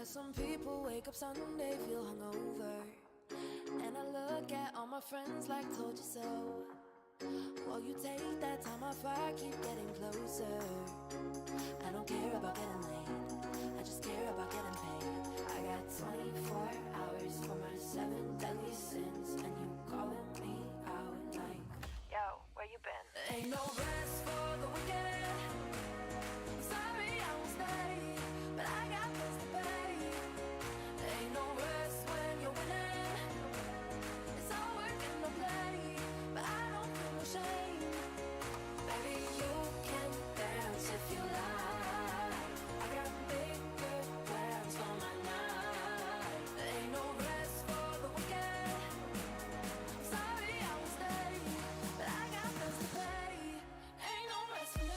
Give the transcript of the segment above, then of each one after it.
Some people wake up Sunday, feel hungover, and I look at all my friends like told you so. While you take that time off, I keep getting closer. I don't care about getting late, I just care about getting paid. I got 24 hours for my 7 deadly sins, and you calling me out like, yo, where you been? Ain't no rest for the wicked. I'm sorry I won't stay, but I got bills to pay. Ain't no rest when you're winning. It's all work and no play, but I don't feel no shame. Baby, you can dance if you like. I got bigger plans for my night. Ain't no rest for the wicked. Sorry I won't stay, but I got bills to pay. Ain't no rest for me.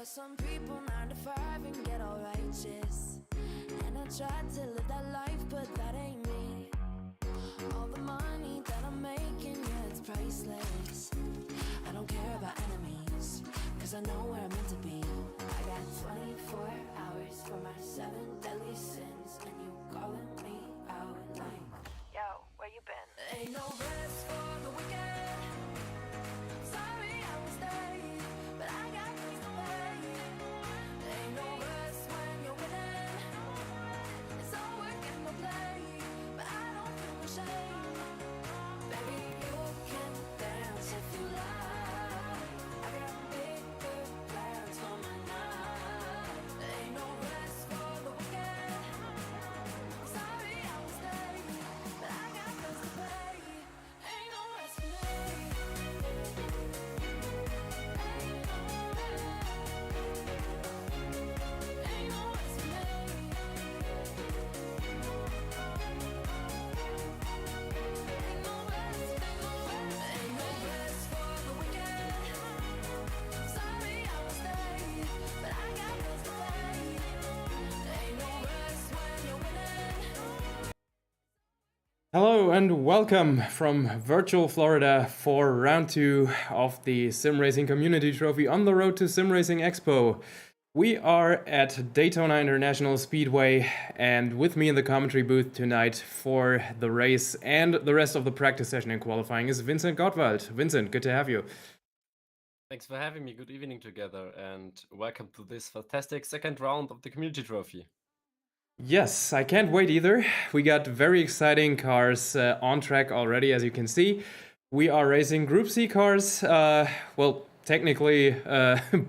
Some people 9 to 5 and get all righteous, and I try to live that life, but that ain't me. All the money that I'm making, yeah, it's priceless. I don't care about enemies, cause I know where I'm meant to be. I got 24 hours for my 7 deadly sins, and you calling me out like, yo, where you been? Ain't no rest for the wicked. Sorry I won't stay, but I got things to pay. Ain't no rest when you're winning. It's all and welcome from virtual Florida for round 2 of the SimRacing Community Trophy on the road to SimRacing Expo. We are at Daytona International Speedway, and with me in the commentary booth tonight for the race and the rest of the practice session and qualifying is Vincent Gottwald. Vincent, good to have you. Thanks for having me. Good evening together, and welcome to this fantastic second round of the Community Trophy. Yes, I can't wait either. We got very exciting cars on track already, as you can see. We are racing Group C cars. Well, technically,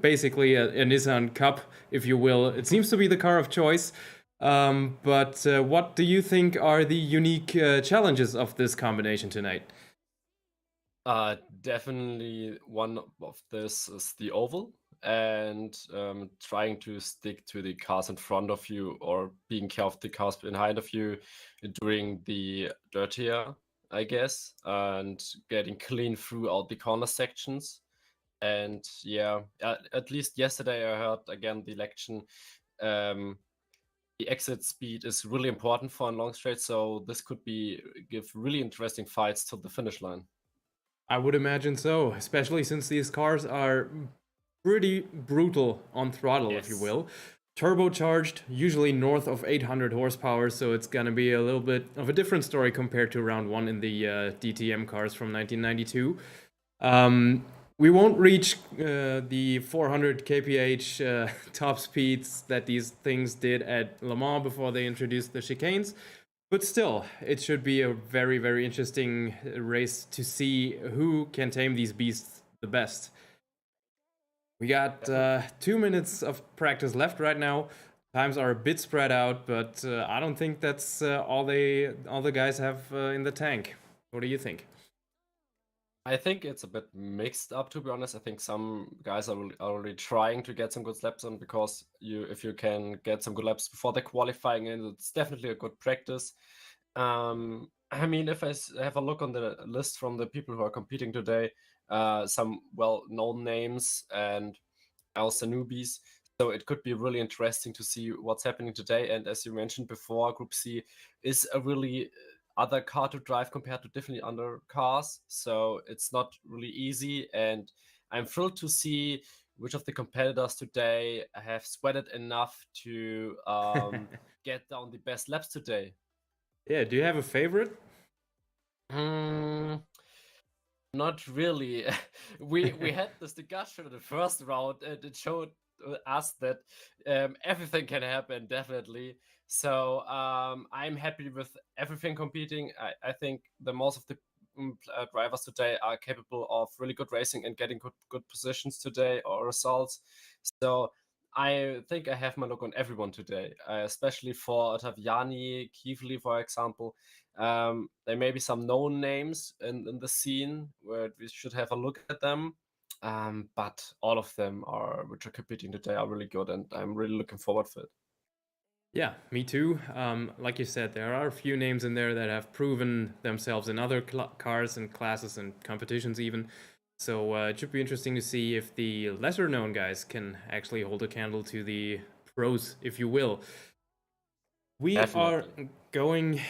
basically a Nissan Cup, if you will. It seems to be the car of choice. But what do you think are the unique challenges of this combination tonight? Definitely one of this is the oval, and trying to stick to the cars in front of you or being careful of the cars behind of you during the dirtier, I guess, and getting clean through all the corner sections. And yeah, at least yesterday I heard again the election. The exit speed is really important for a long straight, so this could give really interesting fights till the finish line. I would imagine so, especially since these cars are pretty brutal on throttle, if you Yes. will. Turbocharged, usually north of 800 horsepower, so it's gonna be a little bit of a different story compared to round 1 in the DTM cars from 1992. We won't reach the 400 kph top speeds that these things did at Le Mans before they introduced the chicanes. But still, it should be a very, very interesting race to see who can tame these beasts the best. We got 2 minutes of practice left right now. Times are a bit spread out, but I don't think that's all the guys have in the tank. What do you think? I think it's a bit mixed up, to be honest. I think some guys are already trying to get some good laps on, because if you can get some good laps before the qualifying, and it's definitely a good practice. I mean, if I have a look on the list from the people who are competing today, some well-known names and also newbies. So it could be really interesting to see what's happening today. And as you mentioned before, Group C is a really other car to drive compared to different other cars. So it's not really easy. And I'm thrilled to see which of the competitors today have sweated enough to get down the best laps today. Yeah, do you have a favorite? Hmm, Not really. We had this discussion in the first round, and it showed us that everything can happen, definitely. So I'm happy with everything competing. I think the most of the drivers today are capable of really good racing and getting good positions today or results. So I think I have my look on everyone today, especially for Taviani, Keithley, for example. There may be some known names in the scene where we should have a look at them. But all of them which are competing today are really good, and I'm really looking forward to it. Yeah, me too. Like you said, there are a few names in there that have proven themselves in other cars and classes and competitions even. So it should be interesting to see if the lesser known guys can actually hold a candle to the pros, if you will. We are Definitely. going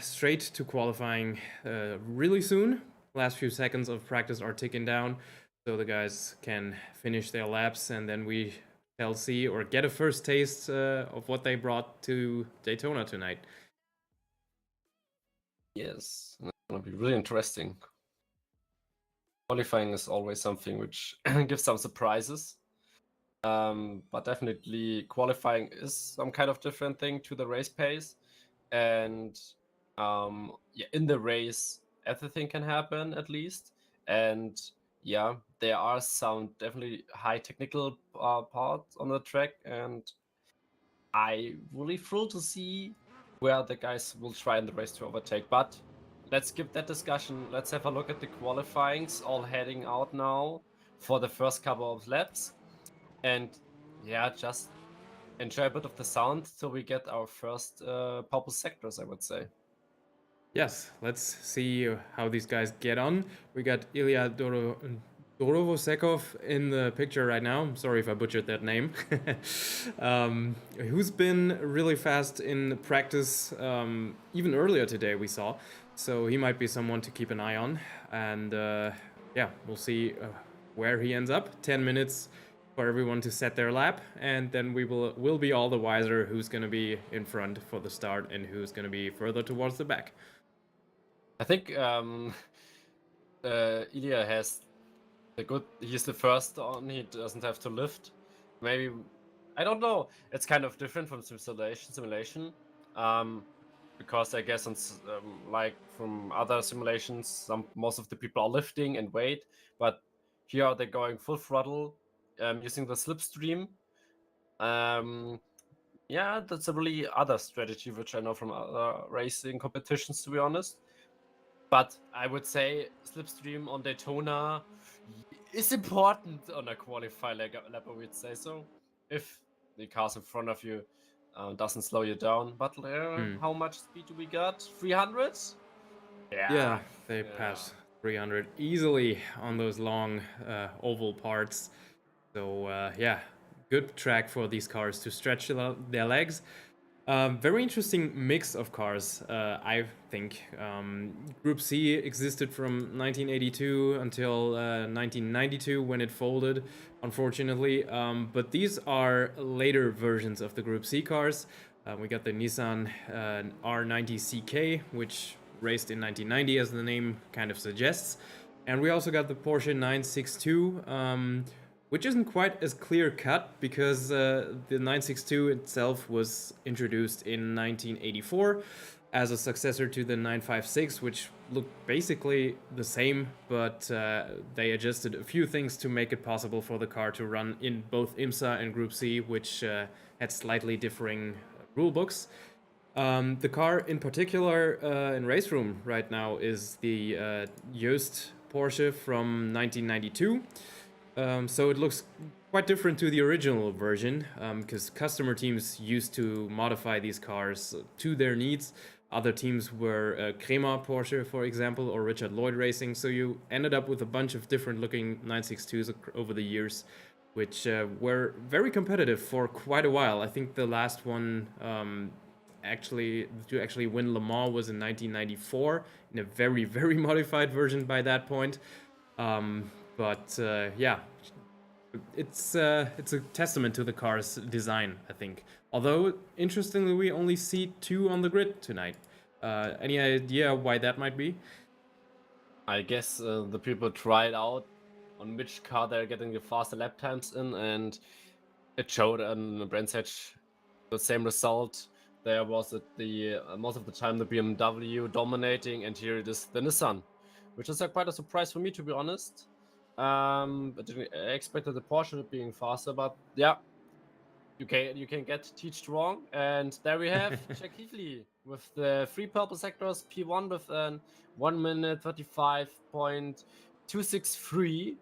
straight to qualifying really soon. Last few seconds of practice are ticking down, so the guys can finish their laps, and then we shall see or get a first taste of what they brought to Daytona tonight. Yes, it's gonna be really interesting. Qualifying is always something which gives some surprises. But definitely qualifying is some kind of different thing to the race pace. And yeah, in the race, everything can happen at least. And yeah, there are some definitely high technical parts on the track, and I really thrilled to see where the guys will try in the race to overtake. But let's skip that discussion. Let's have a look at the qualifyings, all heading out now for the first couple of laps. And yeah, just enjoy a bit of the sound till we get our first purple sectors, I would say. Yes, let's see how these guys get on. We got Ilya Dorovosekov in the picture right now. I'm sorry if I butchered that name. Who's been really fast in practice, even earlier today we saw. so he might be someone to keep an eye on. And yeah, we'll see where he ends up. 10 minutes for everyone to set their lap, and then we'll be all the wiser who's going to be in front for the start and who's going to be further towards the back. I think Ilya has he's the first on, he doesn't have to lift. Maybe, I don't know, it's kind of different from simulation. Because I guess like from other simulations, most of the people are lifting and wait, but here they're going full throttle, using the slipstream. Yeah, that's a really other strategy which I know from other racing competitions, to be honest. But I would say slipstream on Daytona is important on a qualifier lap, I would say so. If the cars in front of you doesn't slow you down. But how much speed do we got? 300? Yeah, they pass 300 easily on those long oval parts. So yeah, good track for these cars to stretch their legs. Very interesting mix of cars, I think. Group C existed from 1982 until 1992 when it folded, unfortunately. But these are later versions of the Group C cars. We got the Nissan R90 CK, which raced in 1990, as the name kind of suggests. And we also got the Porsche 962, which isn't quite as clear cut because the 962 itself was introduced in 1984 as a successor to the 956, which looked basically the same, but they adjusted a few things to make it possible for the car to run in both IMSA and Group C, which had slightly differing rule books. The car in particular in RaceRoom right now is the Joest Porsche from 1992. So it looks quite different to the original version, because customer teams used to modify these cars to their needs. Other teams were Kremer Porsche, for example, or Richard Lloyd Racing. So you ended up with a bunch of different looking 962s over the years, which were very competitive for quite a while. I think the last one to actually win Le Mans was in 1994 in a very, very modified version by that point. But yeah, it's a testament to the car's design, I think. Although, interestingly, we only see 2 on the grid tonight. Any idea why that might be? I guess the people tried out on which car they're getting the faster lap times in, and it showed on the Brands Hatch the same result. There was the most of the time the BMW dominating, and here it is the Nissan, which is quite a surprise for me, to be honest. I expected the Porsche being faster, but yeah, you can get teached wrong. And there we have Jack Heafley with the 3 purple sectors, P1 with an 1 minute 35.263,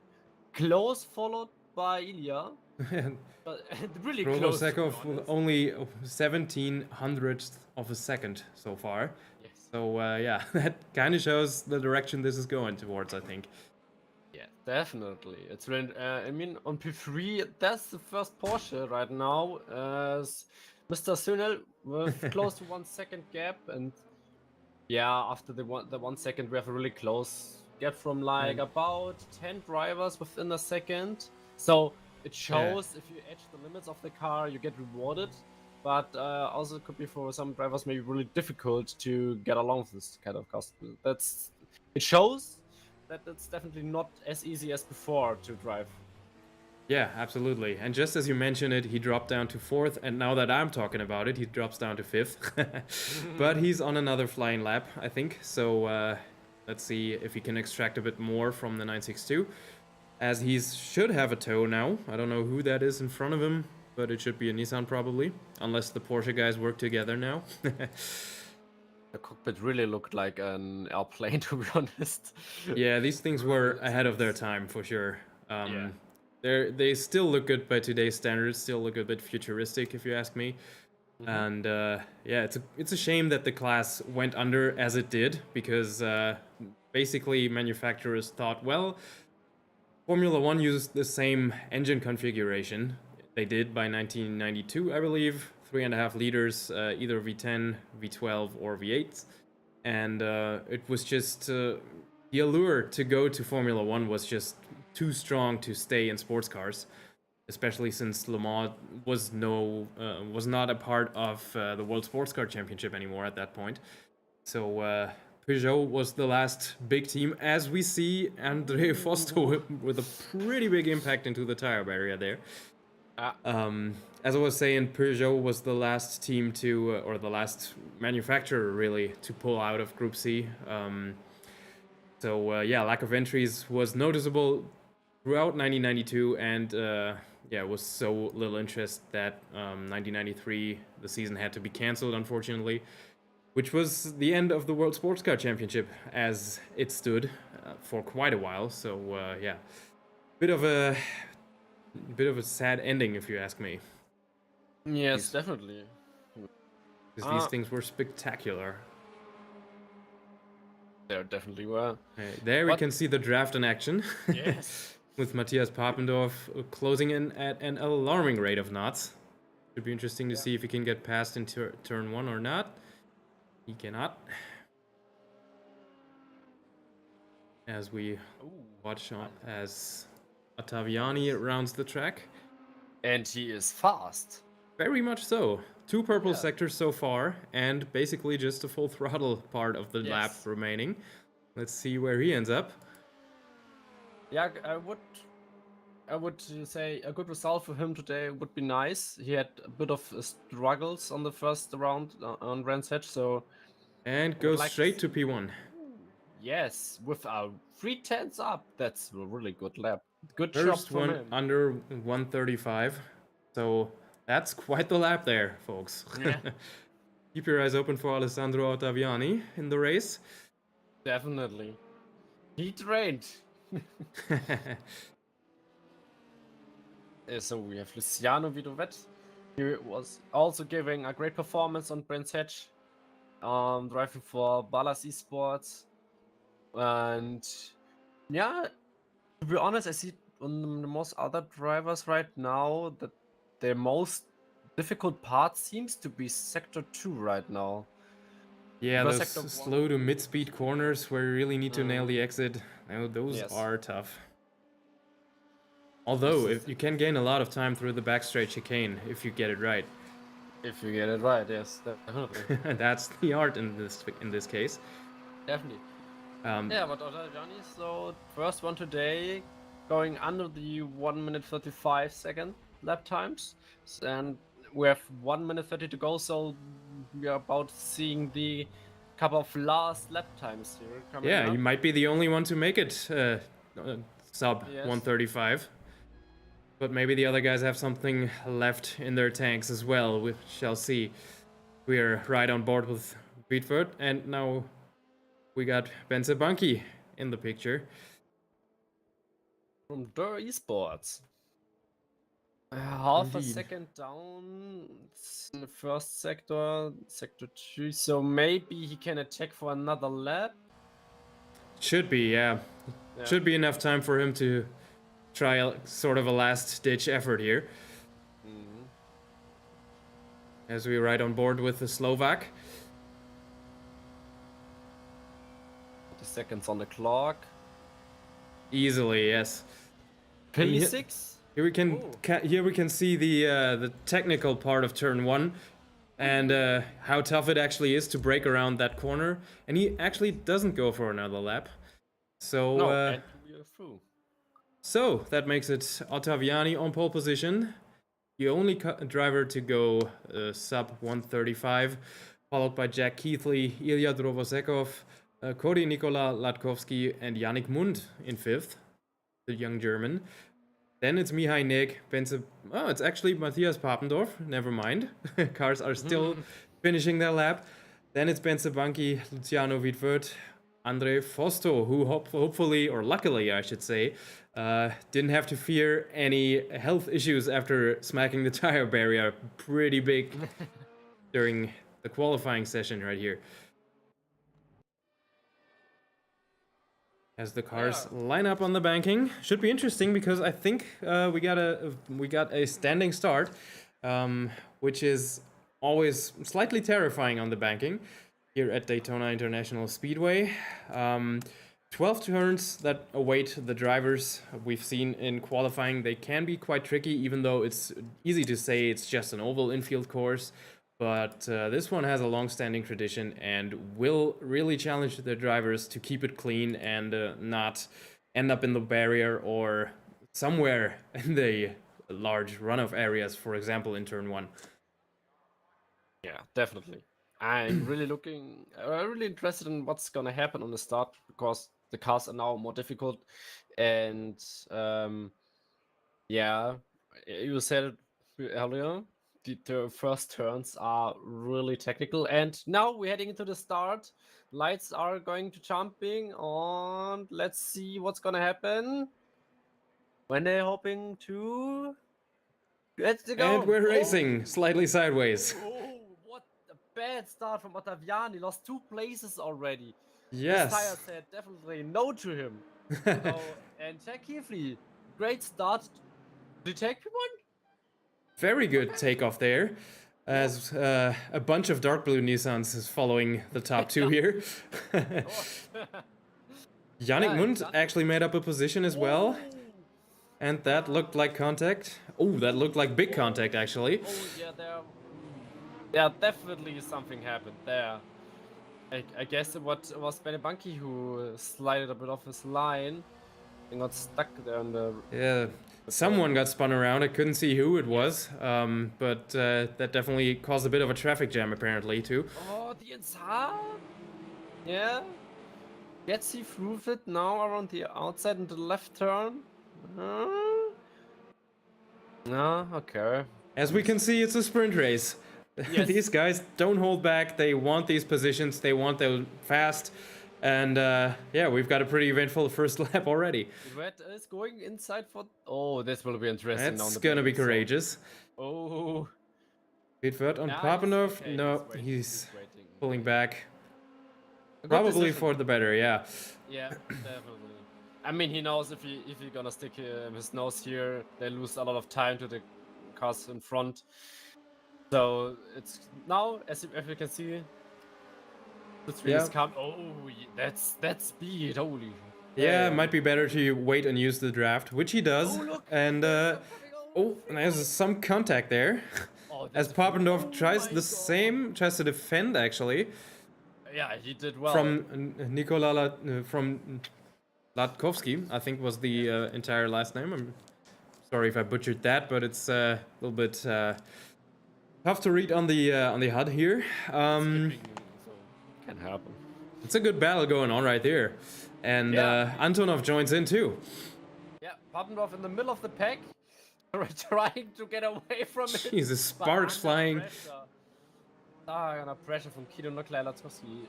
close followed by Ilya. But really close. Sekov with only 1700th of a second so far. Yes. So yeah, that kind of shows the direction this is going towards, I think. Yeah, definitely. It's I mean, on P3, that's the first Porsche right now. Mr. Sunel with close to 1 second gap, and yeah, after the 1 second, we have a really close gap from like about 10 drivers within a second. So it shows if you edge the limits of the car, you get rewarded. But also it could be for some drivers maybe really difficult to get along with this kind of cars. It shows that it's definitely not as easy as before to drive. Yeah, absolutely. And just as you mentioned it, he dropped down to 4th, and now that I'm talking about it, he drops down to 5th. But he's on another flying lap, I think. So let's see if he can extract a bit more from the 962. As he should have a tow now. I don't know who that is in front of him, but it should be a Nissan probably. Unless the Porsche guys work together now. The cockpit really looked like an airplane, to be honest. Yeah, these things were ahead of their time, for sure. They still look good by today's standards, still look a bit futuristic, if you ask me. And yeah, it's a shame that the class went under as it did, because basically manufacturers thought, well, Formula 1 used the same engine configuration they did by 1992, I believe. 3.5 liters, either V10, V12, or V8. and it was just the allure to go to Formula One was just too strong to stay in sports cars, especially since Le Mans was not a part of the World Sports Car Championship anymore at that point. So Peugeot was the last big team, as we see Andre Fosto with a pretty big impact into the tire barrier there. As I was saying, Peugeot was the last team to, or the last manufacturer really, to pull out of Group C. So yeah, lack of entries was noticeable throughout 1992, and yeah, was so little interest that 1993 the season had to be cancelled, unfortunately, which was the end of the World Sports Car Championship as it stood for quite a while. So yeah, bit of a sad ending, if you ask me. Yes, definitely. Because these things were spectacular. There definitely were. There we can see the draft in action. Yes. With Matthias Papendorf closing in at an alarming rate of knots. Should be interesting to see if he can get past into turn 1 or not. He cannot. As we watch on as Ottaviani rounds the track. And he is fast. Very much so. 2 purple sectors so far, and basically just a full throttle part of the lap remaining. Let's see where he ends up. Yeah, I would say a good result for him today would be nice. He had a bit of struggles on the first round on Brands Hatch, so... And goes straight to P1. Yes, with a 3/10 up. That's a really good lap. Good First job from one him. under 135. So that's quite the lap there, folks. Yeah. Keep your eyes open for Alessandro Ottaviani in the race. Definitely. He trained. So we have Luciano Vidovet. He was also giving a great performance on Brands Hatch, driving for Ballas Esports. And yeah, to be honest, I see on the most other drivers right now that the most difficult part seems to be Sector 2 right now. Yeah, Because those Sector slow to mid-speed corners where you really need to nail the exit, those Yes. are tough. Although, if you can gain a lot of time through the backstraight chicane if you get it right. If you get it right, yes, definitely. That's the art in this case. Definitely. Yeah, but Ottaviani, so first one today, going under the 1 minute 35 second lap times, and we have 1 minute 30 to go, so we are about seeing the couple of last lap times here coming Yeah, up. you might be the only one to make it sub 135. But maybe the other guys have something left in their tanks as well. We shall see. We're right on board with Beatford, and now we got Ben Sabanki in the picture. From Der Esports. Half a Indeed. second down in the first sector, sector 2, so maybe he can attack for another lap. Should be, yeah. Should be enough time for him to try sort of a last-ditch effort here. As we ride on board with the Slovak. 30 seconds on the clock. Easily, yes. P6? Here we can see the technical part of turn 1 and how tough it actually is to break around that corner. And he actually doesn't go for another lap. So No, and we are through. So that makes it Ottaviani on pole position, the only driver to go sub 135, followed by Jack Keithley, Ilya Drovosekov, Cody Nikola Latkovsky, and Yannick Mund in 5th, the young German. Then it's Mihai Neg, it's actually Matthias Papendorf, never mind. Cars are still finishing their lap. Then it's Ben Sabanki, Luciano Wittwert, Andre Fosto, who hopefully, or luckily I should say, didn't have to fear any health issues after smacking the tire barrier pretty big during the qualifying session right here. As the cars line up on the banking, should be interesting because I think we got a standing start, which is always slightly terrifying on the banking. here at Daytona International Speedway. 12 turns that await the drivers. We've seen in qualifying they can be quite tricky, even though it's easy to say it's just an oval infield course. But this one has a long-standing tradition and will really challenge the drivers to keep it clean and not end up in the barrier or somewhere in the large runoff areas, for example, in turn 1. Yeah, definitely. I'm really interested in what's gonna happen on the start because the cars are now more difficult, and yeah, you said it earlier. The first turns are really technical, and now we're heading into the start. Lights are going to jumping on. Let's see what's gonna happen when they're hoping to. Let's go. And we're racing slightly sideways. Oh, what a bad start from Ottaviani. Lost 2 places already. Yes. This tire said definitely no to him. So, and Jack Keithley, great start. Did you take one? Very good takeoff there, as a bunch of dark blue Nissans is following the top 2 here. Yannick Munt actually made up a position as well. And that looked like contact. Oh, that looked like big contact, actually. Oh, yeah, definitely something happened there. I guess it was Benebunky who slided a bit off his line and got stuck there on the... Yeah, someone got spun around. I couldn't see who it was, but that definitely caused a bit of a traffic jam, apparently, too. Oh, the inside? Yeah. Gets he through it now around the outside into the left turn? No, okay. As we can see, it's a sprint race. Yes. These guys don't hold back. They want these positions. They want them fast. And yeah, we've got a pretty eventful first lap already. Red is going inside for... Oh, this will be interesting. That's gonna be courageous. Oh. Pitford on Yeah, Papanov. okay, no, waiting, he's waiting. pulling back. A good Probably decision. for the better, yeah. Yeah, definitely. I mean, he knows if he gonna stick his nose here, they lose a lot of time to the cars in front. So it's now, as you can see, the three is come. Oh, that's speed. Holy. Yeah, damn. might be better to wait and use the draft, which he does. Oh, look. And oh, there's some contact there. Oh, As that's- Papendorf oh tries my the God. same, tries to defend actually Yeah, he did well. from from Latkovsky, I think was the entire last name. I'm sorry if I butchered that, but it's a little bit tough to read on the HUD here. Skipping, so can happen. It's a good battle going on right there, and Yeah. Antonov joins in too. Yeah, Papendorf in the middle of the pack, trying to get away from it. Jesus, but sparks under flying. pressure. Under pressure from Kito Leclerc, Latkovsky.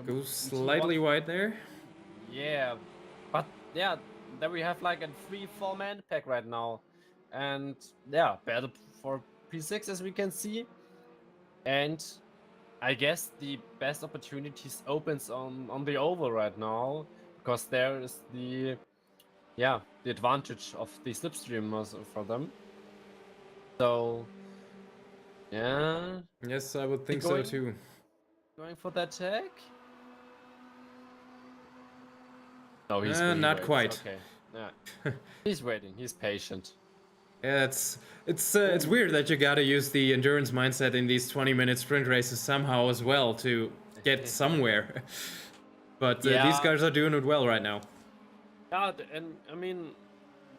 Goes slightly wide there. Yeah, but yeah, then we have like a 3-4 man pack right now, and yeah, battle for P6 as we can see, and I guess the best opportunities opens on the oval right now because there is the advantage of the slipstream also for them. So yeah, Yes, I would think so going- too. going for that tag. No, he's Not waiting. quite. Okay, yeah, he's waiting. He's patient. Yeah, it's weird that you gotta use the endurance mindset in these 20-minute sprint races somehow as well to get somewhere. But these Yeah. guys are doing it well right now. Yeah, and I mean,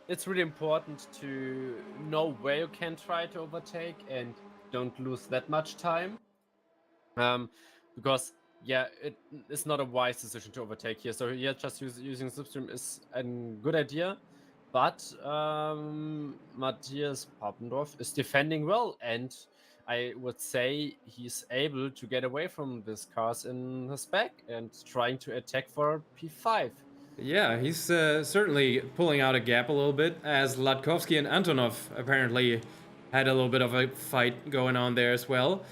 it's really important to know where you can try to overtake and don't lose that much time. Because yeah, it's not a wise decision to overtake here. So yeah, just using slipstream is a good idea. But Matthias Papendorf is defending well, and I would say he's able to get away from these cars in his back and trying to attack for P5. Yeah, he's certainly pulling out a gap a little bit, as Latkovsky and Antonov apparently had a little bit of a fight going on there as well.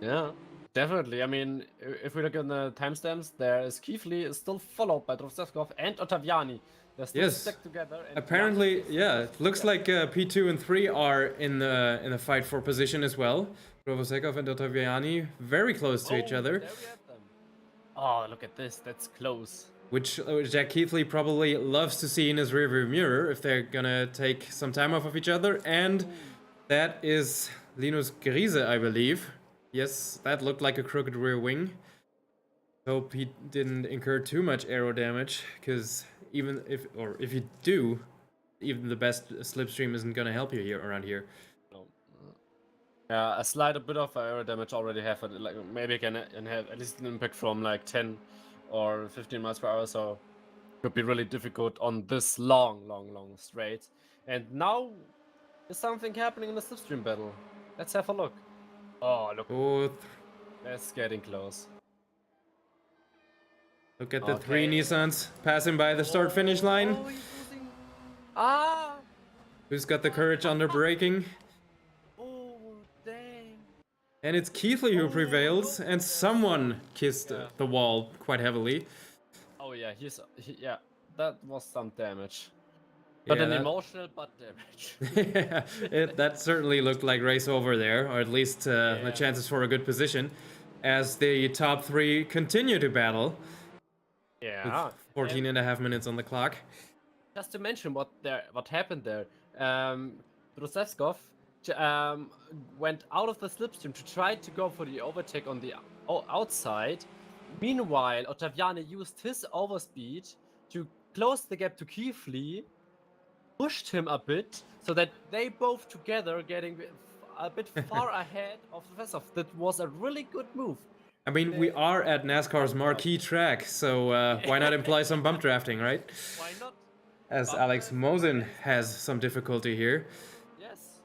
Yeah, definitely. I mean, if we look at the timestamps, there is Keithley is still followed by Drozevkov and Ottaviani. They're still Yes. stuck together. And Apparently, Yannick is- yeah, it looks like P2 and 3 are in the fight for position as well. Rovosekov and Ottaviani very close to each other. There we have them. Oh, look at this. That's close. Which Jack Keithley probably loves to see in his rearview mirror if they're gonna take some time off of each other. And that is Linus Grise, I believe. Yes, that looked like a crooked rear wing. Hope he didn't incur too much aero damage, because even if you do, even the best slipstream isn't gonna help you here around here. No. Yeah, a slight bit of aero damage already have it. Like maybe can have at least an impact from like 10 or 15 miles per hour. So could be really difficult on this long straight. And now there's something happening in the slipstream battle. Let's have a look. Oh, look. Oh, That's getting close. look at the three Nissans passing by the start-finish line. Oh, he's losing. Ah! Who's got the courage under braking? Oh, dang. And it's Keithley who prevails, and someone kissed the wall quite heavily. Oh yeah, yeah, that was some damage. Not Yeah, an that- emotional butt damage. Yeah, that certainly looked like race over there, or at least the chances for a good position, as the top three continue to battle. Yeah. 14 and a half minutes on the clock. Just to mention what happened there, Drosevskov went out of the slipstream to try to go for the overtake on the outside. Meanwhile, Ottaviani used his overspeed to close the gap to Keithley, pushed him a bit, so that they both together getting a bit far ahead of Drosevskov. That was a really good move. I mean, we are at NASCAR's marquee track, so why not imply some bump drafting, right? Why not? As Alex Mosin has some difficulty here. Yes.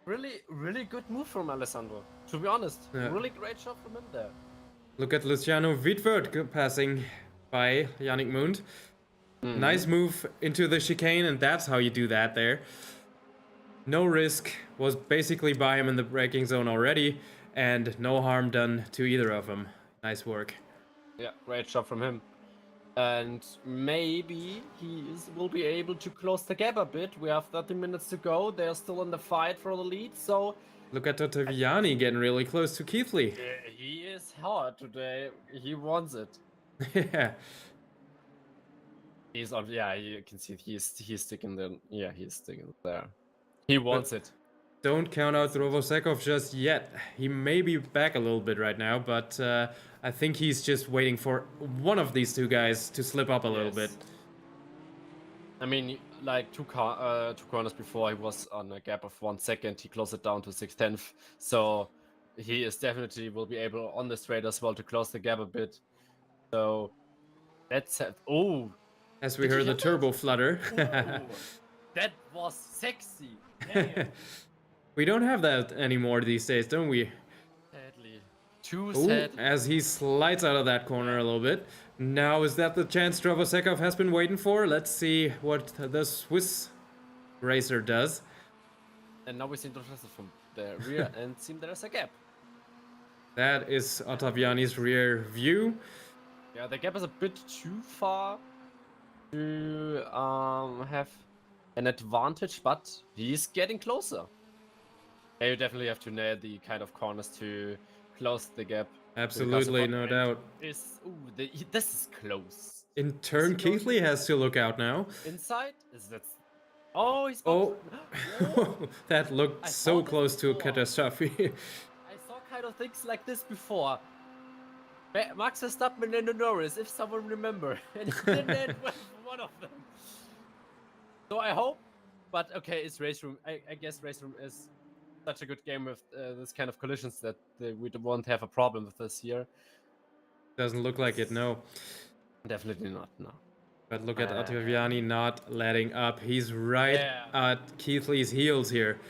Really good move from Alessandro. To be honest, Yeah. really great shot from him there. Look at Luciano Wittwert passing by Yannick Mund. Nice move into the chicane, and that's how you do that there. No risk, was basically by him in the braking zone already, and no harm done to either of them. Nice work. Yeah, great shot from him. And maybe will be able to close the gap a bit. We have 30 minutes to go. They're still in the fight for the lead, so Look at Ottaviani getting really close to Keithley. he is hard today. He wants it. Yeah. He's on. Yeah, you can see he's sticking there. Yeah, he's sticking there. He wants it. Don't count out Rovosekov just yet. He may be back a little bit right now, but I think he's just waiting for one of these two guys to slip up a little bit. I mean, like two corners before, he was on a gap of 1 second. He closed it down to 6/10. So he is definitely will be able on the straight as well to close the gap a bit. So let's have. Oh, As we heard the turbo flutter. that was sexy. Damn. We don't have that anymore these days, don't we? Sadly, too Ooh, sad. as he slides out of that corner a little bit. Now, is that the chance Dravosekov has been waiting for? Let's see what the Swiss racer does. And now we see Drosevskov from the rear and see there's a gap. That is Ottaviani's rear view. Yeah, the gap is a bit too far to have an advantage, but he's getting closer. Yeah, you definitely have to nail the kind of corners to close the gap. Absolutely, no doubt. This is close. In turn, Keithley has to look out now. Inside is that? Oh, he's. Oh, Oh, that looked I so saw this close to a before. catastrophe. I saw kind of things like this before. Max Verstappen and Norris, if someone remember, and he didn't end one of them. So I hope, but okay, it's RaceRoom. I guess RaceRoom is such a good game with this kind of collisions that we won't have a problem with this year. Doesn't look like it, no. Definitely not, no. But look at Ottaviani not letting up. He's right at Keithley's heels here.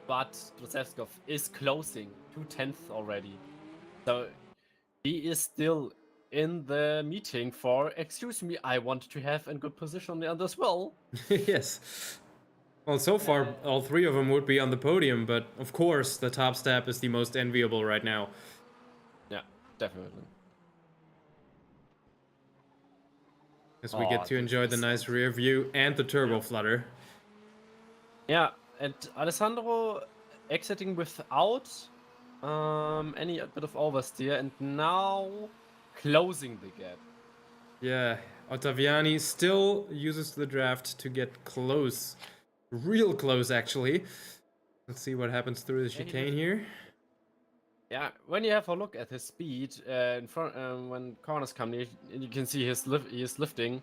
But Drosevskov is closing 2/10 already. So he is still in the meeting for, excuse me, I want to have a good position on the end as well. Yes. Well, so far, all three of them would be on the podium, but of course, the top step is the most enviable right now. Yeah, definitely. Because we get to enjoy the nice rear view and the turbo flutter. Yeah, and Alessandro exiting without any bit of oversteer, and now closing the gap. Yeah, Ottaviani still uses the draft to get close. Real close, actually. Let's see what happens through the chicane here. Yeah, when you have a look at his speed in front, when corners come near, you can see he is lifting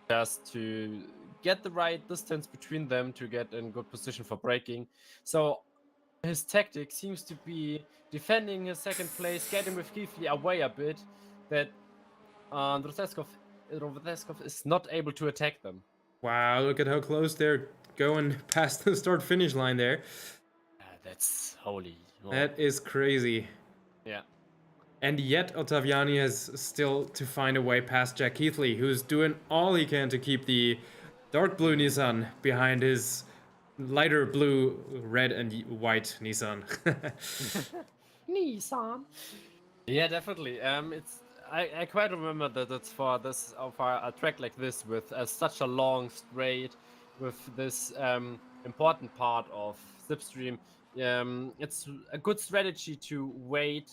just to get the right distance between them to get in good position for braking. So his tactic seems to be defending his second place, getting with Keithley away a bit, that Roseskov is not able to attack them. Wow, look at how close they're going past the start-finish line there. That's holy. Oh. That is crazy. Yeah. And yet Ottaviani has still to find a way past Jack Keithley, who's doing all he can to keep the dark blue Nissan behind his lighter blue, red and white Nissan. Nissan. Yeah, definitely. I quite remember that it's for a track like this with such a long straight, with this important part of slipstream. It's a good strategy to wait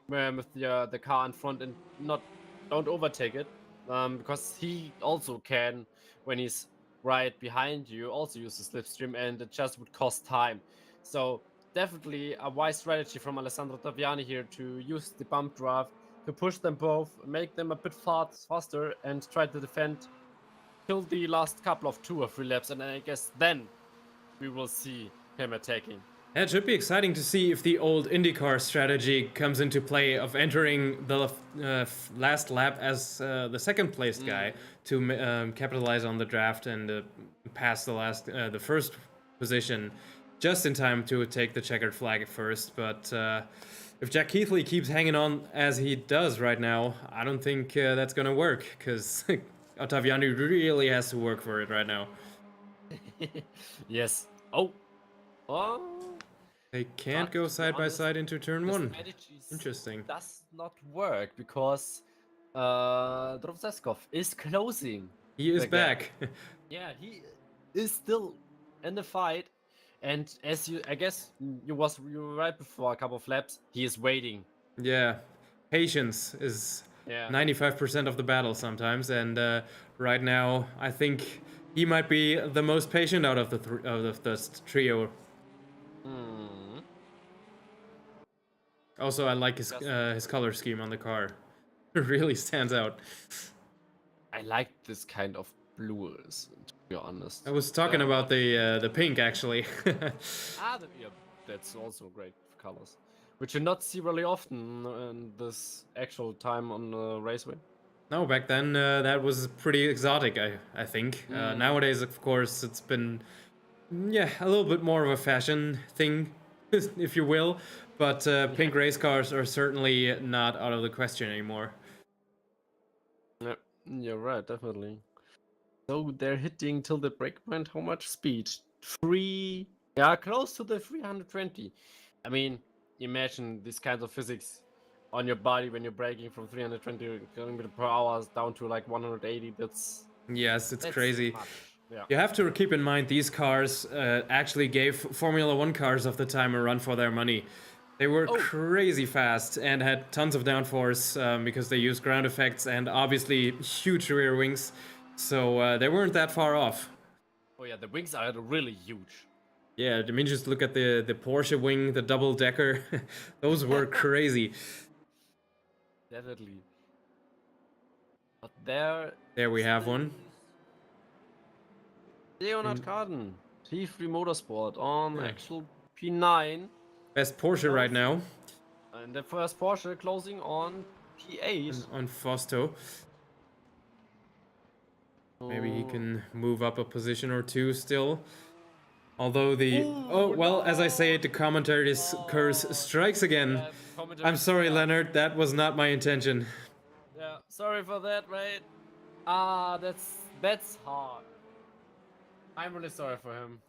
with the car in front and don't overtake it, because he also can, when he's right behind you, also use the slipstream, and it just would cost time. So definitely a wise strategy from Alessandro Taviani here to use the bump draft to push them both, make them a bit faster, and try to defend till the last couple of 2 or 3 laps, and I guess then we will see him attacking. It should be exciting to see if the old IndyCar strategy comes into play of entering the last lap as the second placed guy to capitalize on the draft and pass the first position just in time to take the checkered flag at first. But if Jack Keithley keeps hanging on as he does right now, I don't think that's going to work, because Ottaviani really has to work for it right now. Yes. Oh. They can't go side by side into turn 1. Interesting. Does not work because Drovzeskov is closing. He is back. Yeah, he is still in the fight, and as I guess you were right before a couple of laps, he is waiting. Yeah, patience is 95% of the battle sometimes, and right now I think he might be the most patient out of the trio. Also, I like his color scheme on the car. It really stands out. I like this kind of blues, to be honest. I was talking about the pink, actually. That's also great colors, which you not see really often in this actual time on the raceway. No, back then that was pretty exotic, I think. Nowadays, of course, it's been a little bit more of a fashion thing, if you will. But pink race cars are certainly not out of the question anymore. Yeah, you're right, definitely. So they're hitting till the breakpoint. How much speed? Close to the 320. I mean, imagine this kind of physics on your body when you're braking from 320 km per hour down to like 180. That's crazy. Much. Yeah. You have to keep in mind these cars actually gave Formula 1 cars of the time a run for their money. They were crazy fast and had tons of downforce because they used ground effects and obviously huge rear wings. So they weren't that far off. Oh yeah, the wings are really huge. Yeah, I mean, just look at the Porsche wing, the double decker. Those were crazy. Definitely. But there we have one. Leonard Carden, T3 Motorsport on actual P9. Best Porsche right now. And the first Porsche closing on P8. On Fausto. Maybe he can move up a position or two still. Although as I say it, the commentator's curse strikes again. I'm sorry, Leonard, that was not my intention. Yeah, sorry for that, mate. That's hard. I'm really sorry for him.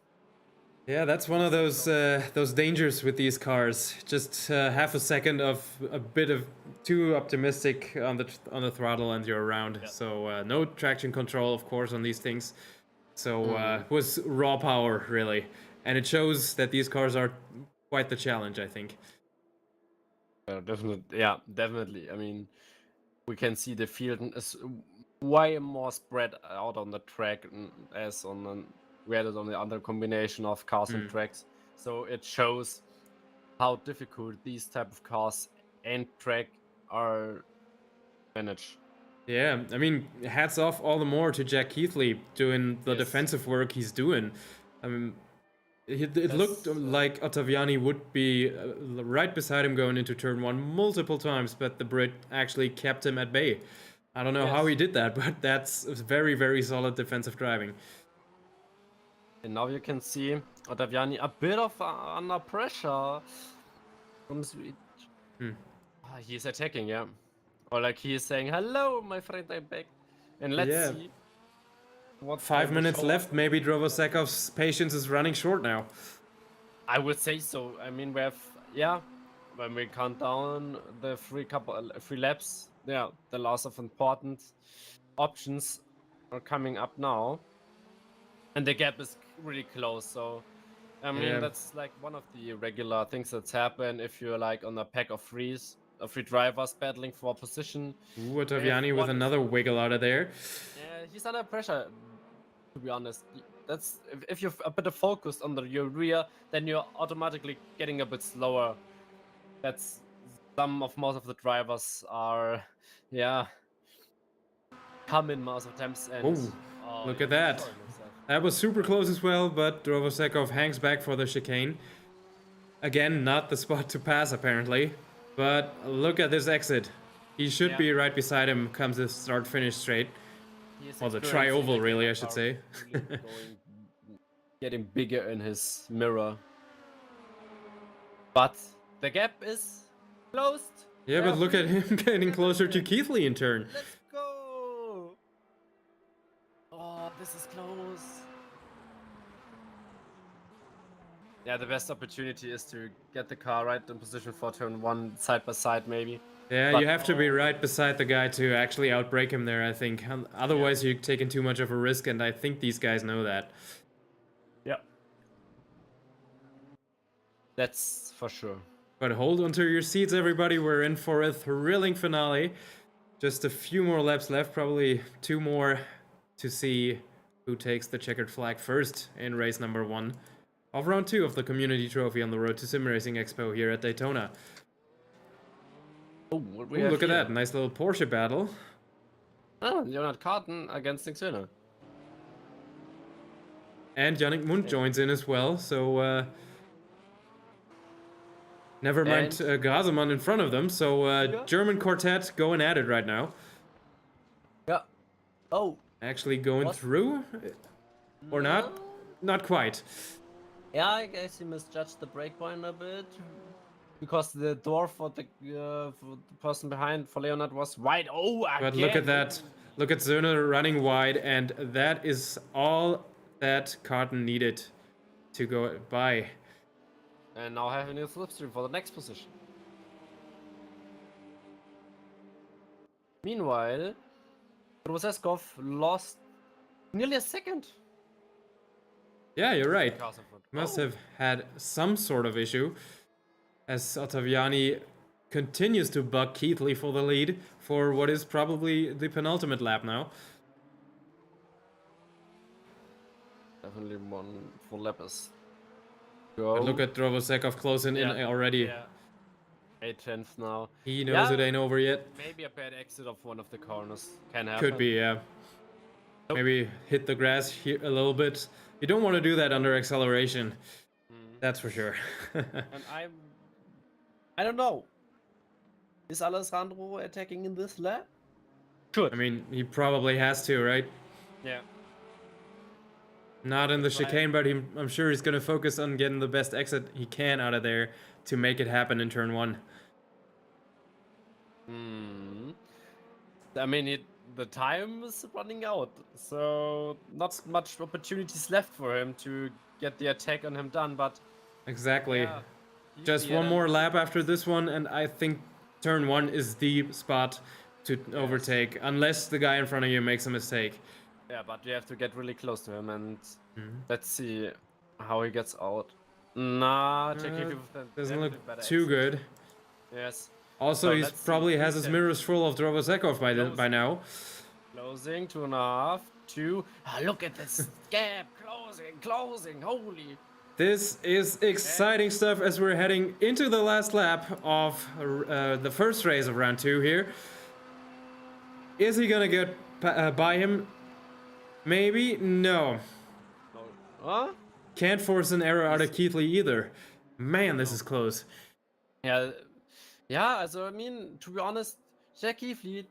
Yeah, that's one of those dangers with these cars. Just half a second of a bit of too optimistic on the throttle and you're around. Yeah. So no traction control, of course, on these things. So it was raw power, really. And it shows that these cars are quite the challenge, I think. Definitely. Yeah, definitely. I mean, we can see the field is way more spread out on the track as we had it on the other combination of cars and tracks. So it shows how difficult these type of cars and track are managed. Yeah, I mean, hats off all the more to Jack Keithley doing the Yes. defensive work he's doing. I mean, it looked like Ottaviani would be right beside him going into turn 1 multiple times, but the Brit actually kept him at bay. I don't know how he did that, but that's very, very solid defensive driving. And now you can see Ottaviani a bit of under pressure from Sweden. He's attacking, yeah. Or like he is saying, "Hello, my friend, I'm back." And let's Yeah. see what 5 will minutes show left. up. Maybe Drovosekov's patience is running short now. I would say so. I mean, we have when we count down the three laps, the loss of important options are coming up now, and the gap is really close. So, I mean, that's like one of the regular things that's happen if you're like on a pack of three drivers battling for a position. Ooh, Ottaviani with another wiggle out of there. Yeah, he's under pressure. To be honest, that's if you're a bit focused on your rear, then you're automatically getting a bit slower. That's most of the drivers are, come in most of the times. And look at that. That was super close as well, but Drovosekov hangs back for the chicane. Again, not the spot to pass apparently, but look at this exit. He should be right beside him comes the start-finish straight. Well, the tri-oval really, I should say. Getting bigger in his mirror. But the gap is closed. Yeah, but look at him getting closer to Keithley in turn. Let's go! Oh, this is close. Yeah, the best opportunity is to get the car right in position for turn 1, side by side maybe. Yeah, But you have to be right beside the guy to actually outbrake him there, I think. Otherwise, you're taking too much of a risk, and I think these guys know that. Yeah. That's for sure. But hold onto your seats, everybody. We're in for a thrilling finale. Just a few more laps left, probably 2 more to see who takes the checkered flag first in race number 1 of round 2 of the Community Trophy on the road to SimRacing Expo here at Daytona. Oh, Look at that, nice little Porsche battle. Oh, Leonard Carton against Nick Söhne. And Yannick Mund joins in as well, so never mind Grasemann in front of them, so German quartet going at it right now. Yeah. Oh. Actually going through? Or not? Not quite. Yeah, I guess he misjudged the breakpoint a bit. Because the door for the person behind, for Leonard, was wide. Oh, again. But look at that. Look at Söhne running wide, and that is all that Carton needed to go by. And now having a slipstream for the next position. Meanwhile, Roseskov lost nearly a second. Yeah, you're right. Must have had some sort of issue, as Ottaviani continues to bug Keithley for the lead for what is probably the penultimate lap now. Definitely one full lap is go. But look at Drovosekov closing in already. Yeah. 8/10 now. He knows it ain't over yet. Maybe a bad exit of one of the corners can happen. Could be, yeah. Maybe hit the grass here a little bit. You don't want to do that under acceleration. That's for sure. And I don't know. Is Alessandro attacking in this lap? Could. I mean, he probably has to, right? Yeah. Not in the chicane, but I'm sure he's going to focus on getting the best exit he can out of there to make it happen in turn 1. I mean, the time is running out, so not much opportunities left for him to get the attack on him done, but... Exactly. Yeah, just one more lap after this one, and I think turn 1 is the spot to overtake, unless the guy in front of you makes a mistake. Yeah, but you have to get really close to him, and let's see How he gets out. Nah, Jackie with Doesn't definitely look better too exit. good. Yes. Also, So he's let's see. probably has Please his tell mirrors me. full of Drovosekov by Closing. now. Closing, 2.5, 2. Ah, look at this gap. Closing. Holy. This is exciting stuff as we're heading into the last lap of the first race of round 2 here. Is he gonna get by him? Maybe? No. No. Huh? Can't force an error out of He's- Keithley either. Man, this No. is close. Yeah. Yeah, also, I mean, to be honest, Jackie Fleet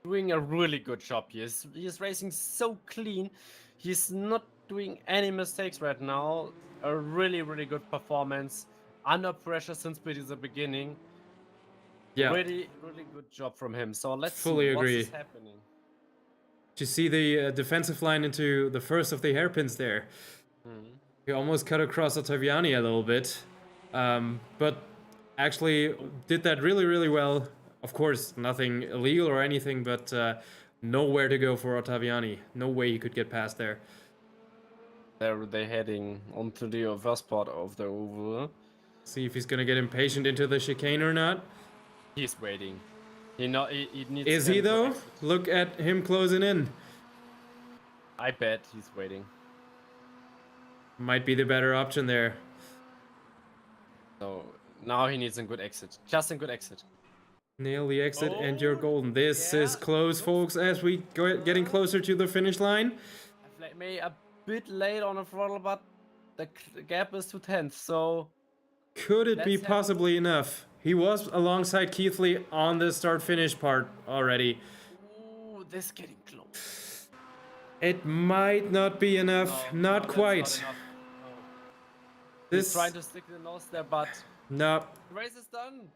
doing a really good job. He's racing so clean. He's not doing any mistakes right now. A really good performance under pressure since the beginning. Yeah, Really good job from him. So let's see fully what agree. is happening. Did you see the defensive line into the first of the hairpins there? He almost cut across Ottaviani a little bit, but actually did that really well. Of course, nothing illegal or anything, but nowhere to go for Ottaviani. No way he could get past there. They're heading onto the first part of the oval. See if he's gonna get impatient into the chicane or not. He's waiting. He needs. Is he to though? exit. Look at him closing in. I bet he's waiting. Might be the better option there. So now he needs a good exit. Just a good exit. Nail the exit and you're Oh, golden. This is yeah, close, folks, as we go getting closer to the finish line. May a bit late on the throttle, but the gap is to 10th, so Could it be Let's have a possibly enough? He was alongside Keithley on the start-finish part already. ooh, this is getting close. It might not be enough. Not that's quite. Not enough. No. He's This trying to stick the nose there, but no. the race is done.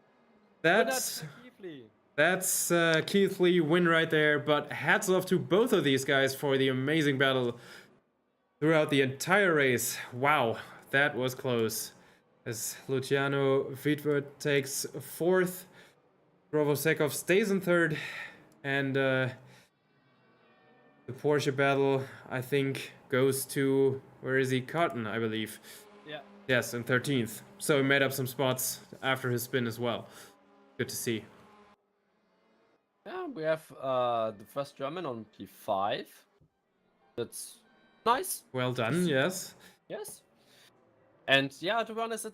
That's Keithley. that's Keithley win right there. But hats off to both of these guys for the amazing battle throughout the entire race. Wow, that was close. As Luciano Wiedwert takes 4th, Drovosekov stays in 3rd, and the Porsche battle, I think, goes to, where is he? Cotton, I believe. Yeah. Yes, in 13th. So he made up some spots after his spin as well. Good to see. Yeah, we have the first German on P5. That's nice. Well done, yes. Yes. And yeah, to be honest,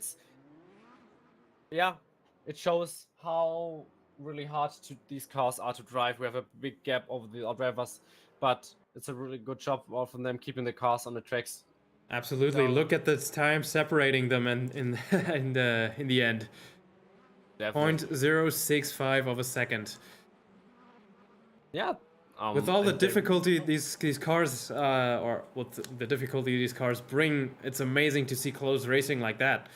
it shows how really hard these cars are to drive. We have a big gap over the drivers, but it's a really good job from them keeping the cars on the tracks. Absolutely. So- Look at the time separating them in in the end. Definitely. 0.065 of a second. Yeah. With all the and they- difficulty these cars, or what the difficulty these cars bring, it's amazing to see close racing like that.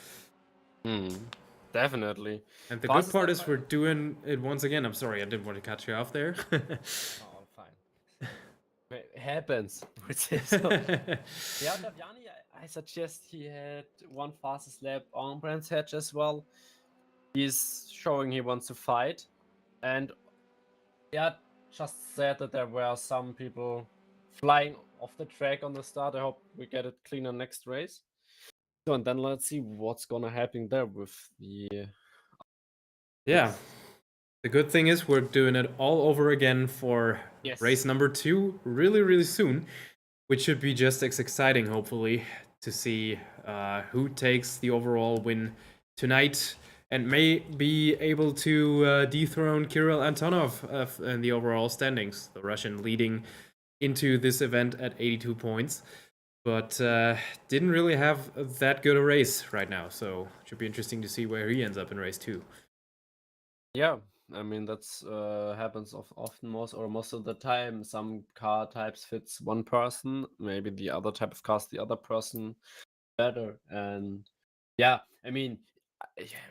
Definitely. And the Fastest good part lap is by- we're doing it once again. I'm sorry, I didn't want to cut you off there. Oh, fine. It happens. So, yeah, Daviani, I suggest he had one fastest lap on Brands Hatch as well. He's showing he wants to fight. And yeah, just said that there were some people flying off the track on the start. I hope we get it cleaner next race. So, and then let's see what's gonna happen there with the. Yeah. The good thing is we're doing it all over again for Yes. race number 2 really soon, which should be just as exciting, hopefully, to see who takes the overall win tonight and may be able to dethrone Kirill Antonov in the overall standings, the Russian leading into this event at 82 points. But didn't really have that good a race right now, so it should be interesting to see where he ends up in race 2. Yeah, I mean that's happens often most of the time. Some car types fits one person, maybe the other type of cars the other person better. And yeah, I mean,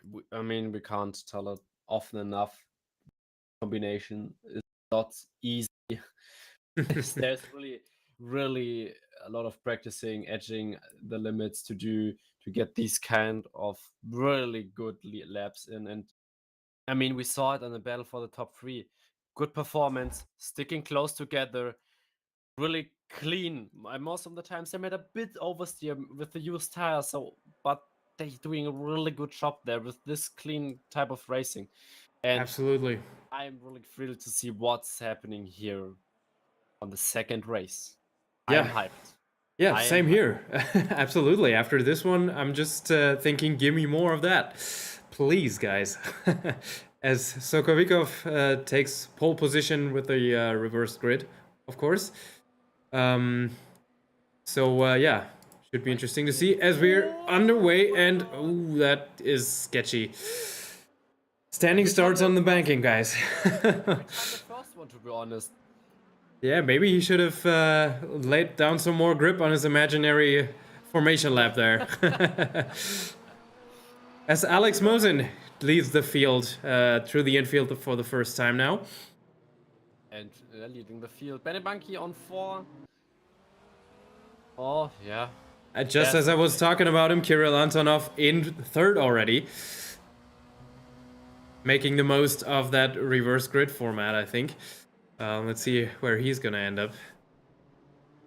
we can't tell it often enough. Combination is not easy. There's really a lot of practicing, edging the limits to get these kind of really good laps in. And I mean, we saw it in the battle for the top 3. Good performance, sticking close together, really clean. Most of the times they made a bit oversteer with the used tires, but they're doing a really good job there with this clean type of racing. And Absolutely. I'm really thrilled to see what's happening here on the second race. Yeah. I'm hyped. Yeah, I am same hyped. here. Absolutely. After this one, I'm just thinking, give me more of that. Please, guys. As Sokovikov takes pole position with the reversed grid, of course. Yeah, should be interesting to see as we're underway, and ooh, that is sketchy. Standing starts on the banking, guys. I'm the first one, to be honest. Yeah, maybe he should have laid down some more grip on his imaginary formation lap there. As Alex Mosin leads the field through the infield for the first time now. And leading the field. Benebanki on 4. Oh, yeah. Just as I was talking about him, Kirill Antonov in third already. Making the most of that reverse grid format, I think. Let's see where he's gonna end up.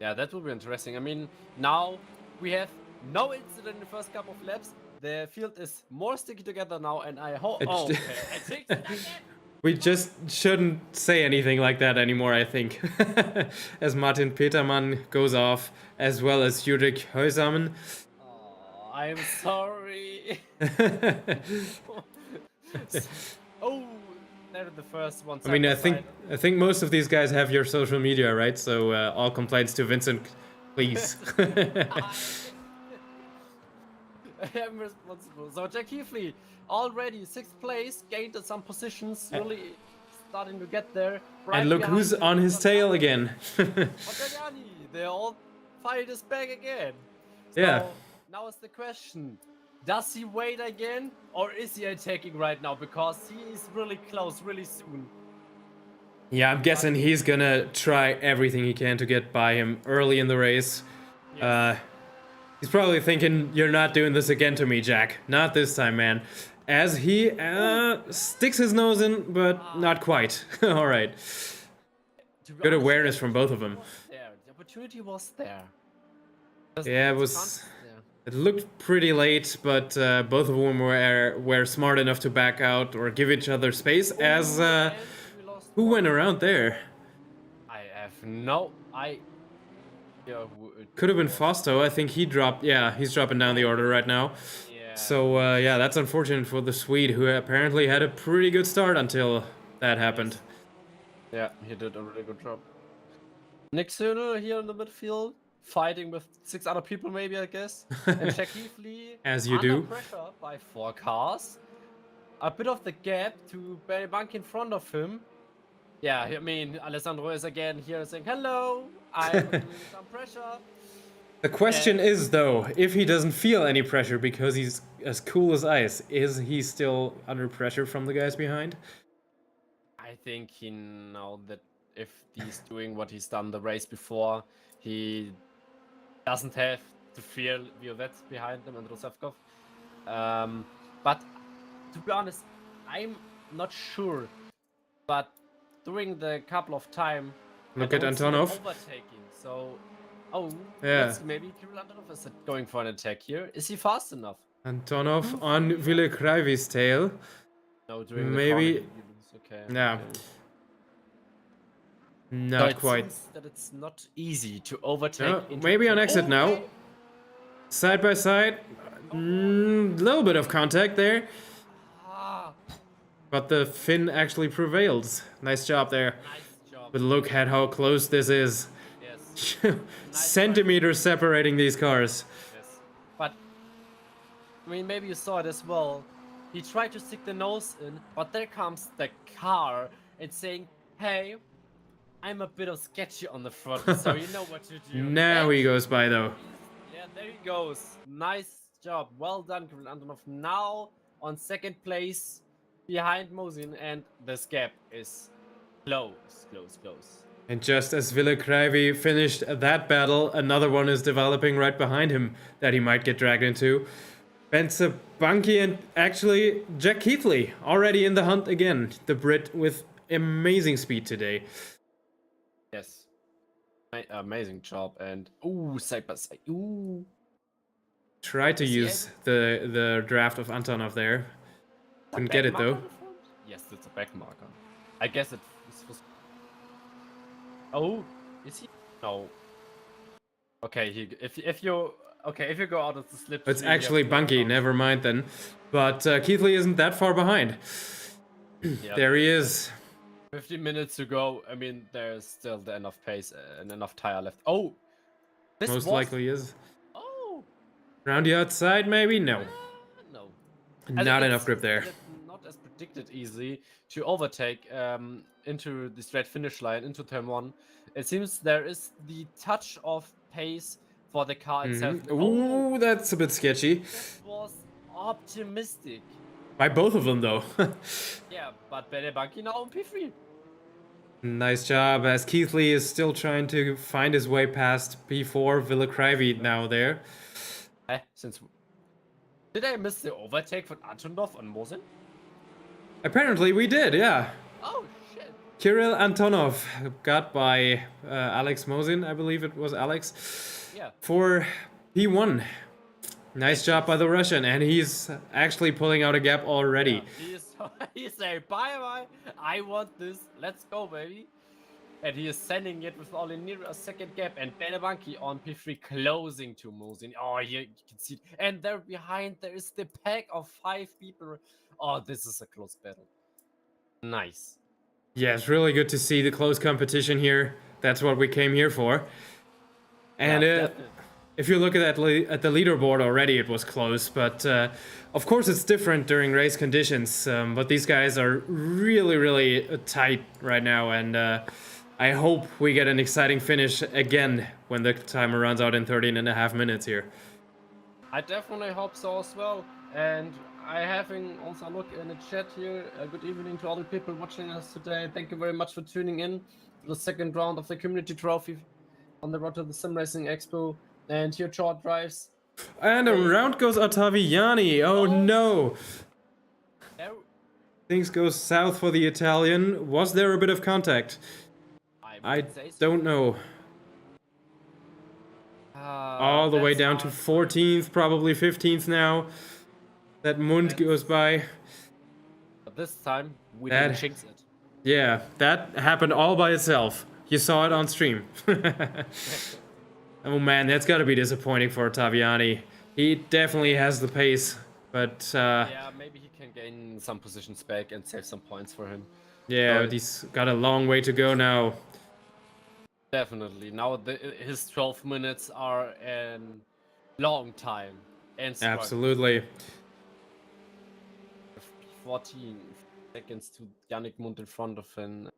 Yeah, that will be interesting. I mean, now we have no incident in the first couple of laps. The field is more sticky together now, and I hope. Oh, okay. I think we just shouldn't say anything like that anymore, I think. As Martin Petermann goes off, as well as Jurek Heusamen. Oh, I'm sorry. Oh, they're the first one. I mean, I think most of these guys have your social media, right? So all complaints to Vincent, please. I'm responsible. So Jack Heafley, already 6th place, gained some positions, really starting to get there. Right and look who's on his tail again. Ottaviani, the old fight is back again. So Yeah. now is the question. Does he wait again, or is he attacking right now? Because he is really close, really soon. Yeah, I'm guessing he's gonna try everything he can to get by him early in the race. Yes. He's probably thinking, you're not doing this again to me, Jack. Not this time, man. As he sticks his nose in, but not quite. All right. Good awareness from both of them. There. The opportunity was there. Yeah, it was. It looked pretty late, but both of them were smart enough to back out or give each other space. As who went around there? I have no. Could have been Fausto. I think he dropped. Yeah, he's dropping down the order right now. Yeah. So yeah, that's unfortunate for the Swede, who apparently had a pretty good start until that happened. Yeah, he did a really good job. Nick Söhnel here in the midfield, fighting with 6 other people, maybe, I guess. And Jack Heafley, As you under do. pressure by 4 cars. A bit of the gap to Bank in front of him. Yeah, I mean, Alessandro is again here saying, hello, I'm doing some pressure. The question is, though, if he doesn't feel any pressure because he's as cool as ice, is he still under pressure from the guys behind? I think he know that if he's doing what he's done the race before, he doesn't have to fear Violet behind him and Rusevkov. But to be honest, I'm not sure. But during the couple of time, Look I at don't see him Antonov. overtaking. So, oh, Yeah. maybe Kirill Antonov is going for an attack here. Is he fast enough? Antonov on Ville Kraivi's tail. No, during Maybe- the corner, okay. Yeah. okay. Not So it quite. seems that it's not easy to overtake. Oh, into maybe on the- exit now. okay. Side by side. Little bit of contact there. Ah, But the fin actually prevails. Nice job there. nice job. But look at how close this is. Yes, Centimeters separating these cars. yes. But I mean, maybe you saw it as well. He tried to stick the nose in, but there comes the car and saying, "Hey, I'm a bit of sketchy on the front, so you know what to do." Now he goes by though. Yeah, there he goes. Nice job. Well done, Kirill Antonov. Now on second place behind Mosin, and this gap is close, close, close. And just as Ville Kraivi finished that battle, another one is developing right behind him that he might get dragged into. Bence Banki and actually Jack Heafley already in the hunt again. The Brit with amazing speed today. Yes. amazing job. And ooh, side by side. Ooh. Tried to Is he use the draft of Antonov there. The Couldn't back get it marker though. on the front? Yes, it's a back marker. I guess it was. Oh, is he? No. Okay, if you go out of the slipstream, It's you have actually to go Bunky, down. never mind then. But Keithley isn't that far behind. Yeah, There he is. 50 minutes to go. I mean, there's still enough pace and enough tire left. Oh, this Most was. likely is. Oh, Round the outside, maybe? No. no. Not It enough grip seems there. that it's not as predicted easy to overtake into the straight finish line, into turn 1. It seems there is the touch of pace for the car itself. Ooh, that's a bit sketchy. That was optimistic. By both of them, though. Yeah, but Bunky now on P3. Nice job, as Keithley is still trying to find his way past P4. Villacravi now there. Did I miss the overtake von Antonov on Mosin? Apparently we did, yeah. Oh shit! Kirill Antonov got by Alex Mosin, I believe it was Alex, Yeah. for P1. Nice job by the Russian, and he's actually pulling out a gap already. Yeah, he's saying bye bye. I want this. Let's go, baby. And he is sending it with only near a second gap. And Bunky on P3 closing to Mosin. Oh, you can see it. And there behind there is the pack of 5 people. Oh, this is a close battle. Nice. Yeah, it's really good to see the close competition here. That's what we came here for. And Yeah, if you look at the leaderboard already, it was close. But of course, it's different during race conditions. But these guys are really, really tight right now. And I hope we get an exciting finish again when the timer runs out in 13.5 minutes here. I definitely hope so as well. And I having also a look in the chat here. Good evening to all the people watching us today. Thank you very much for tuning in to the second round of the Community Trophy on the road to the SimRacing Expo. And here short drives. And around goes Ottaviani. Oh no! Things go south for the Italian. Was there a bit of contact? I don't know. All the way down to 14th, probably 15th now. That Mund goes by. But this time, we didn't jinx it. Yeah, that happened all by itself. You saw it on stream. Oh man, that's gotta be disappointing for Ottaviani. He definitely has the pace, but yeah, maybe he can gain some positions back and save some points for him. yeah, but he's got a long way to go now. Definitely. Now his 12 minutes are a long time. And absolutely. 14 seconds to Yannick Mund in front of him.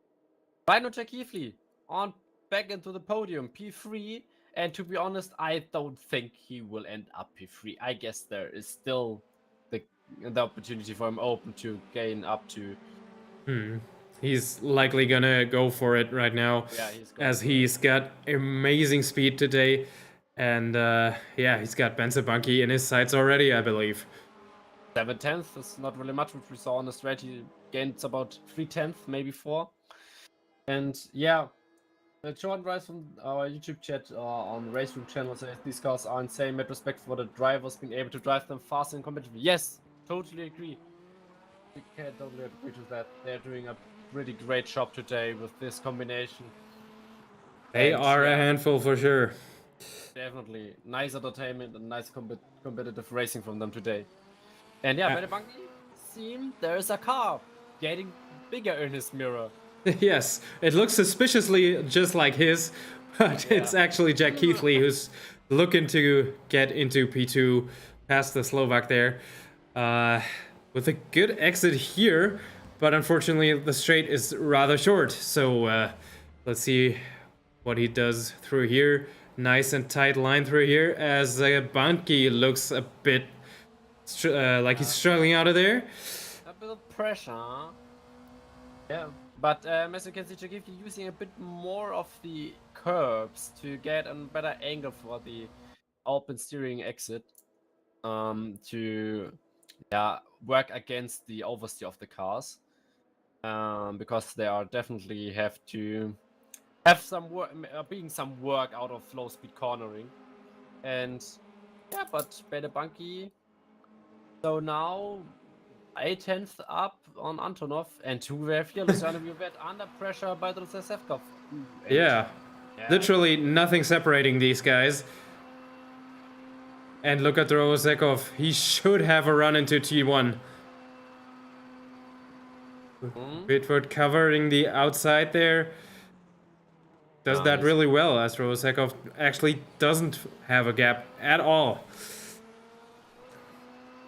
Rhino Keithley on back into the podium, P3. And to be honest, I don't think he will end up P3. I guess there is still the opportunity for him open to gain up to. He's likely gonna go for it right now, as he's got amazing speed today, and yeah, he's got Bunky in his sights already, I believe. 7/10 is not really much, which we saw on the straight. He gained about 3/10, maybe 4. And yeah, the short drives from our YouTube chat on RaceRoom channel says these cars are insane with respect for the drivers being able to drive them fast and competitively. Yes, totally agree. We can totally agree to that. They're doing a really great job today with this combination. They are a handful for sure. Definitely. Nice entertainment and nice competitive racing from them today. And yeah, Bunky, seems there is a car getting bigger in his mirror. Yes, it looks suspiciously just like his, but it's actually Jack Keithley who's looking to get into P2 past the Slovak there. With a good exit here, but unfortunately the straight is rather short. So let's see what he does through here. Nice and tight line through here as Bunky looks a bit like he's struggling out of there. A bit of pressure. Yeah, but as you can see, Keithley using a bit more of the curbs to get a better angle for the open steering exit. To work against the oversteer of the cars, because they are definitely have to have some work, being some work out of low speed cornering. And yeah, but Bede Bunky. So now 8/10 up on Antonov, and two were fearless, and we were under pressure by the Sefkov. Yeah. Literally nothing separating these guys. And look at Rosekov. He should have a run into T1. Bitford covering the outside there. Does that really well, as Rosekov actually doesn't have a gap at all.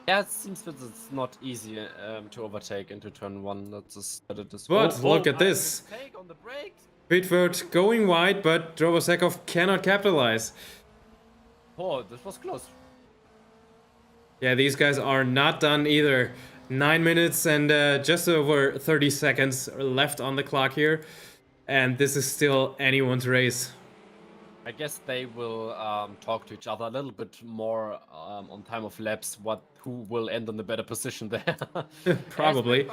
Yeah, it seems that it's not easy to overtake into turn 1. That's just that it is. But look at this. Mistake on the brakes. Bitford going wide, but Drovosekov cannot capitalize. Oh, this was close. Yeah, these guys are not done either. 9 minutes and just over 30 seconds left on the clock here. And this is still anyone's race. I guess they will talk to each other a little bit more on time of laps. Who will end in the better position there? Probably.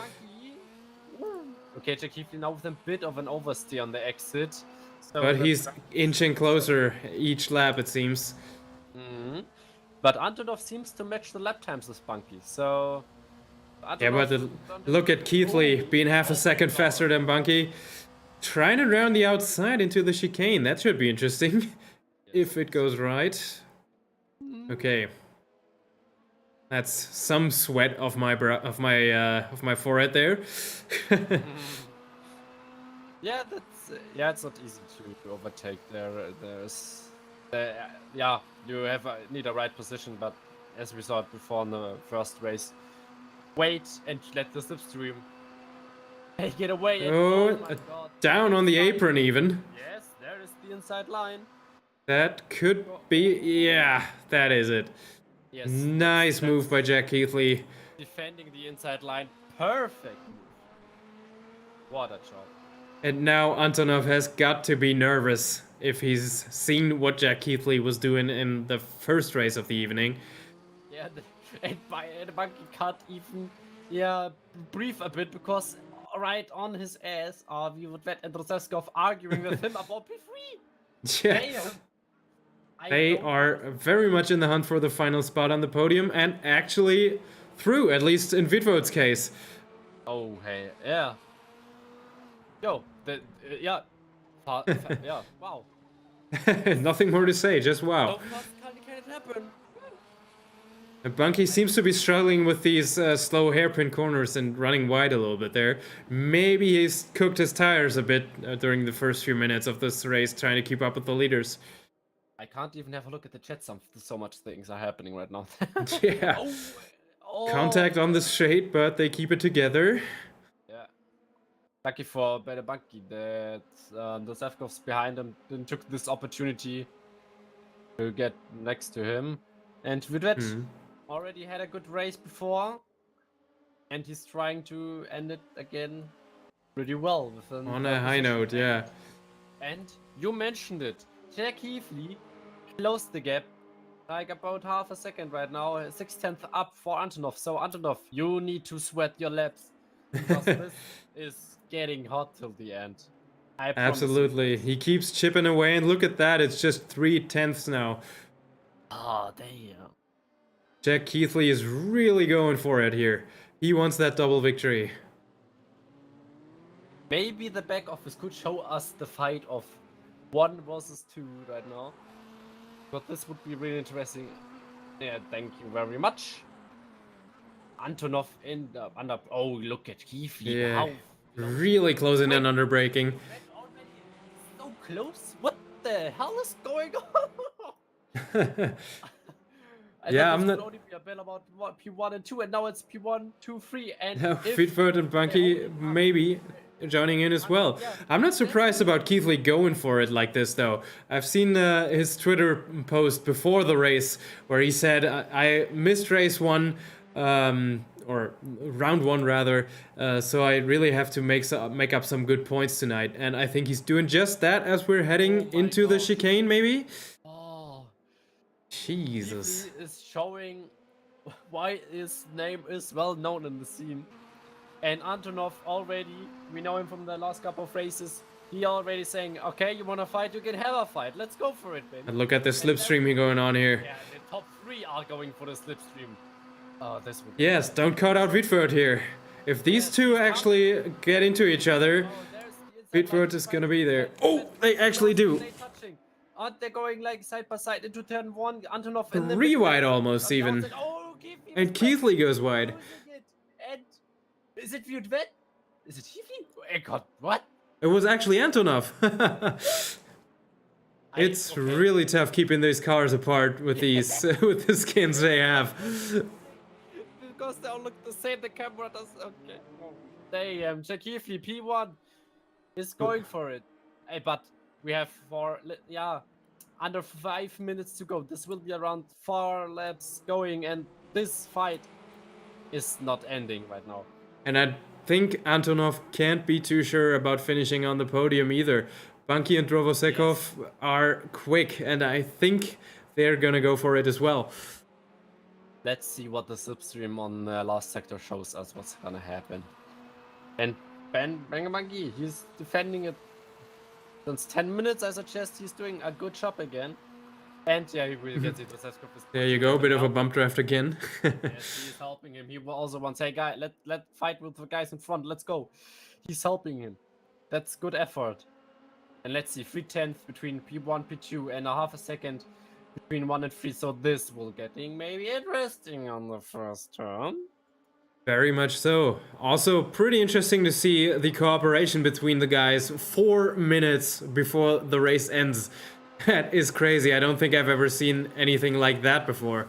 Okay, Jack Heafley now with a bit of an oversteer on the exit. So But he's inching closer each lap, it seems. But Antonov seems to match the lap times with Bunky. So Yeah, but look at Keithley being half a second faster than Bunky. Trying it around the outside into the chicane. That should be interesting. If it goes right. Okay. That's some sweat off my my forehead there. Yeah, it's not easy to overtake there. Yeah, you need a right position, but as we saw it before in the first race, wait and let the slipstream get away. Oh, my God. Down on the apron even. Yes, there is the inside line. That could be, yeah, that is it. Yes. Nice move by Jack Keithley. Defending the inside line, perfect move. What a shot. And now Antonov has got to be nervous if he's seen what Jack Keithley was doing in the first race of the evening. Yeah, and the Bunky can't even breathe a bit because right on his ass are Vivolet and Roseskov arguing with him about P3. Yeah. They are very much in the hunt for the final spot on the podium and actually through, at least in Vidvod's case. Oh, hey, yeah. Yo, yeah. Yeah, wow. Nothing more to say, just wow. So fast can it happen? Bunky seems to be struggling with these slow hairpin corners and running wide a little bit there. Maybe he's cooked his tires a bit during the first few minutes of this race, trying to keep up with the leaders. I can't even have a look at the chat. So much things are happening right now. Yeah. Contact on the straight, but they keep it together. Yeah. Lucky for Bede Bunky that the Sefkovs behind him then took this opportunity to get next to him. And Vidvet already had a good race before, and he's trying to end it again pretty well. On a high note, yeah. And you mentioned it. Jack Heafley closed the gap like about half a second right now, 6/10 up for Antonov. So Antonov, you need to sweat your laps because this is getting hot till the end. Absolutely. He keeps chipping away, and look at that, it's just 3/10 now. Oh, damn. Jack Keithley is really going for it here. He wants that double victory. Maybe the back office could show us the fight of 1 versus 2 right now. But this would be really interesting. Yeah, thank you very much. Antonov under. Oh, look at Keithley. Yeah, How really closing in under braking. so close. What the hell is going on? Yeah, I'm not. Only be a bit about P1 and 2, and now it's P1, 2, 3, and Fitford and Bunky maybe joining in as well. I'm not surprised about Keithley going for it like this, though. I've seen his Twitter post before the race where he said, I missed race 1, or round 1 rather, so I really have to make up some good points tonight. And I think he's doing just that as we're heading into the chicane, maybe? Jesus. He is showing why his name is well known in the scene. And Antonov already, we know him from the last couple of races, he already saying, okay, you want to fight, you can have a fight. Let's go for it, baby. And look at the And slipstream going on here. yeah, the top 3 are going for the slipstream. This would Yes, don't cut out Wittfurt here. If these two actually get into each other, Wittfurt is gonna be there. Oh, they actually do. Aren't they going like side by side into turn 1? Antonov in the 3 middle. wide almost even. Oh, Keithley And was Keithley goes wide. losing it. And is it Wittfurt? Is it Keithley? Oh God, what? It was actually Antonov. It's Okay. really tough keeping these cars apart with these with the skins they have. Because they all look the same, the camera does. Okay. Damn, Keithley P1 is going for it. Hey, but we have under 5 minutes to go. This will be around 4 laps going, and this fight is not ending right now. And I think Antonov can't be too sure about finishing on the podium either. Bunky and Drovosekov are quick, and I think they're gonna go for it as well. Let's see what the slipstream on last sector shows us what's gonna happen. And Bangamangi, he's defending it since 10 minutes. I suggest he's doing a good job again. And yeah, he really gets it. There you go, bit of a bump draft again. Yes, he's helping him. He also wants, hey guy, let fight with the guys in front. Let's go. He's helping him. That's good effort. And let's see, 3/10 between P1, P2, and a half a second between 1 and 3. So this will getting maybe interesting on the first turn. Very much so. Also, pretty interesting to see the cooperation between the guys 4 minutes before the race ends. That is crazy. I don't think I've ever seen anything like that before.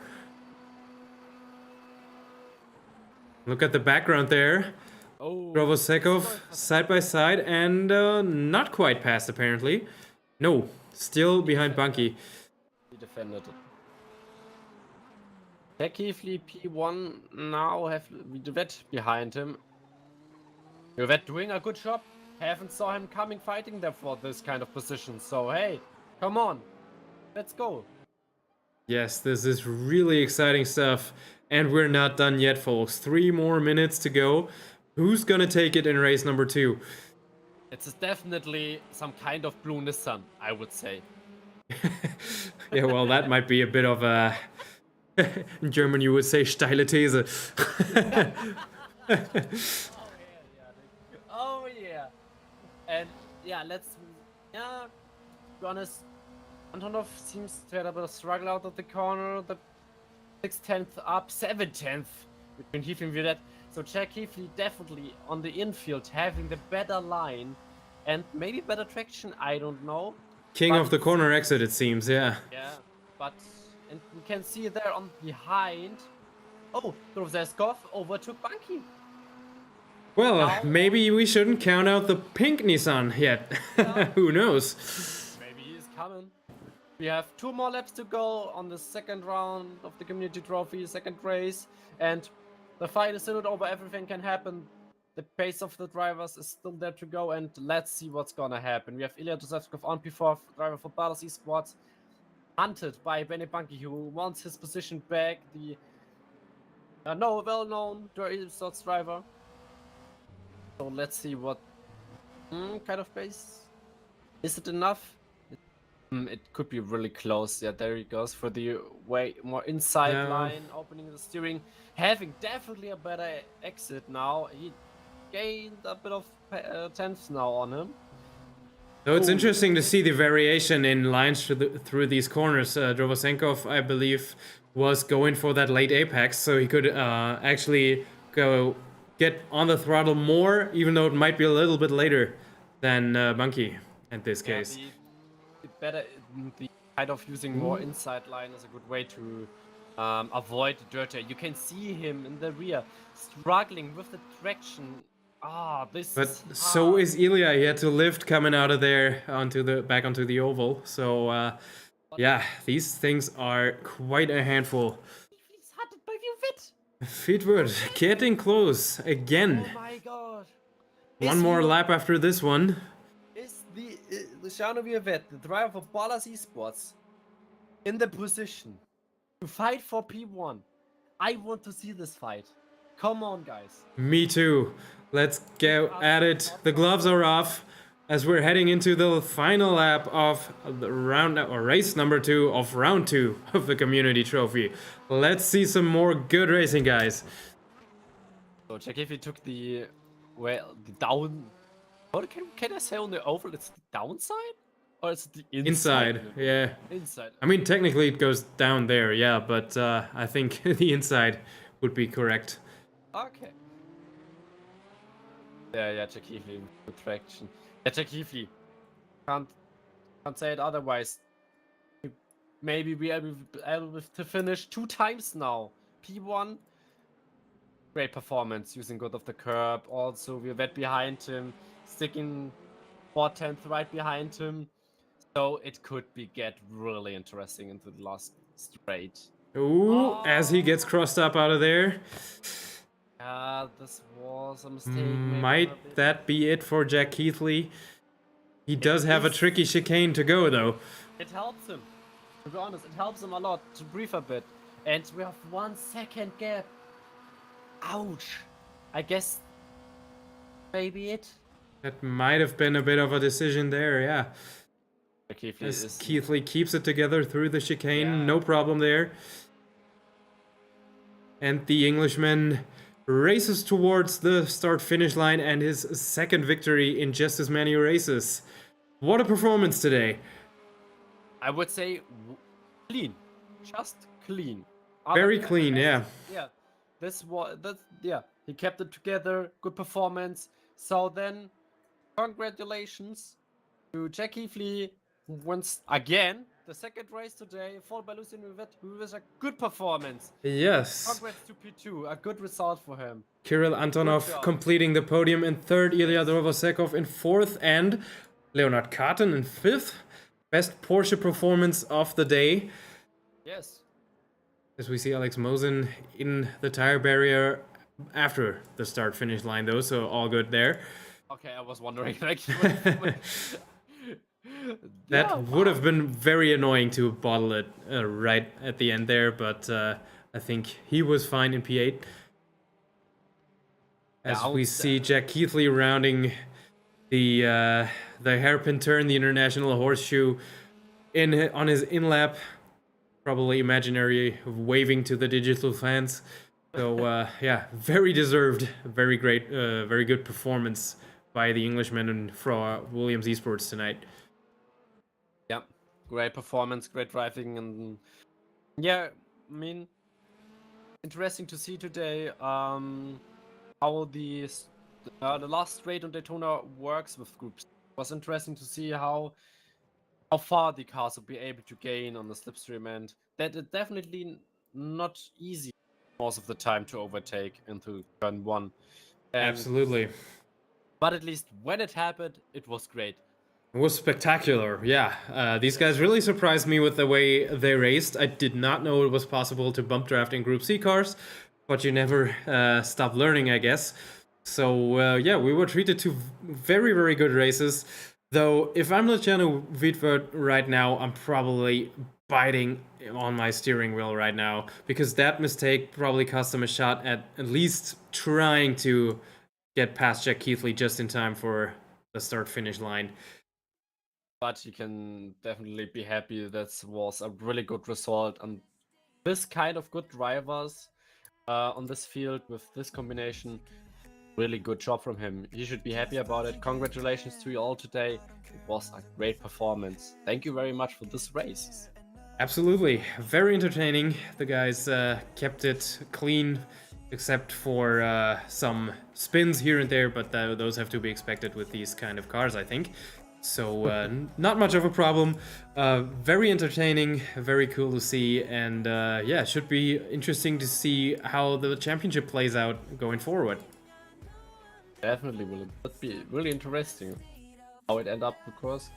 Look at the background there. Oh, Drovosekov side by side and not quite past apparently. No, still behind Bunky. he defended it. Keithley P1 now have Wittfurt behind him. Wittfurt doing a good job. Haven't saw him coming fighting there for this kind of position. So hey, come on, let's go. Yes, this is really exciting stuff. And we're not done yet, folks. 3 more minutes to go. Who's gonna take it in race number 2? It's definitely some kind of blue Nissan, I would say. Yeah, well, that might be a bit of a... In German you would say steile These. Oh yeah. And yeah, to be honest, Antonov seems to have a bit of struggle out of the corner. The 6/10 up, 7/10 between Heath and Violet. So Jack Heatley definitely on the infield having the better line and maybe better traction, I don't know. King of the corner exit, it seems, yeah. Yeah, but and we can see there on behind. Oh, Drovosekov overtook Bunky. Well, maybe we shouldn't count out the pink Nissan yet. Who knows? Maybe he's coming. We have 2 more laps to go on the second round of the Community Trophy, second race, and the fight is still not over. Everything can happen. The pace of the drivers is still there to go, and let's see what's gonna happen. We have Ilya Drovosekov on P4, driver for Balas Esports, hunted by Benny Bunky, who wants his position back. The well-known Esports driver. So let's see what kind of pace. Is it enough? It could be really close. Yeah, there he goes for the way more inside line, opening the steering, having definitely a better exit now. He gained a bit of tenths now on him. So it's interesting to see the variation in lines through these corners. Drovosekov, I believe, was going for that late apex, so he could actually get on the throttle more, even though it might be a little bit later than Bunky in this case. The kind of using more inside line is a good way to avoid the dirt. You can see him in the rear struggling with the traction. But so is Ilya. He had to lift coming out of there back onto the oval. So yeah, these things are quite a handful. He's hunted by Wittfurt. Wittfurt getting close again. Oh my god! One more lap after this one. Is the Luciano Wittfurt, the driver for Balas Esports, in the position to fight for P1? I want to see this fight. Come on, guys. Me too. Let's go at it. The gloves are off. as we're heading into the final lap of the round or race number 2 of round 2 of the Community Trophy. Let's see some more good racing, guys. So Jack Heafy took the down. What can I say on the oval? It's the downside, or it's the inside? Yeah. Inside. I mean, technically it goes down there, yeah, but I think the inside would be correct. Okay. Yeah, Jack Heafy in good traction. Yeah, Jack Heafy. Can't say it otherwise. Maybe we are able to finish 2 times now. P1. Great performance, using good of the curb. Also, we're wet behind him, sticking 4/10 right behind him. So it could get really interesting into the last straight. Ooh, as he gets crossed up out of there. This was a mistake. Maybe Might that be it for Jack Keithley? He does have a tricky chicane to go, though. It helps him. To be honest, it helps him a lot to breathe a bit. And we have 1 second gap. Ouch. I guess maybe it. That might have been a bit of a decision there, yeah. As Keithley keeps it together through the chicane, no problem there. And the Englishman races towards the start-finish line and his second victory in just as many races. What a performance today. I would say clean. Just clean. Very clean, yeah. Yeah. He kept it together. Good performance. So then, congratulations to Jack Heafy, who wins again the second race today, followed by Lucien Rivet, who was a good performance. Yes. Congrats to P2, a good result for him. Kirill Antonov completing the podium in 3rd, Ilya Drovosekov in 4th, and Leonard Carton in 5th. Best Porsche performance of the day. Yes. As we see Alex Mosen in the tire barrier after the start-finish line, though, so all good there. Okay, I was wondering. Like, that would have been very annoying to bottle it right at the end there, but I think he was fine in P8. As we see Jack Keithley rounding the hairpin turn, the International Horseshoe, on his in-lap. Probably imaginary waving to the digital fans. So yeah, very deserved, very great, very good performance by the Englishman and for Williams Esports tonight. Yeah, great performance, great driving, and yeah, I mean, interesting to see today how the last straight on Daytona works with groups. It was interesting to see how far the cars will be able to gain on the slipstream, and that is definitely not easy most of the time to overtake into turn 1. Absolutely. But at least when it happened, it was great. It was spectacular, yeah. These guys really surprised me with the way they raced. I did not know it was possible to bump draft in Group C cars, but you never stop learning, I guess. So yeah, we were treated to very, very good races. Though, if I'm Luciano Wiedwert right now, I'm probably biting on my steering wheel right now, because that mistake probably cost him a shot at least trying to get past Jack Keithley just in time for the start-finish line. But you can definitely be happy that was a really good result, and this kind of good drivers on this field with this combination. Really good job from him. He should be happy about it. Congratulations to you all today. It was a great performance. Thank you very much for this race. Absolutely. Very entertaining. The guys kept it clean, except for some spins here and there, but those have to be expected with these kind of cars, I think. So not much of a problem. Very entertaining, very cool to see, and yeah, should be interesting to see how the championship plays out going forward. Definitely will be really interesting how it end up, because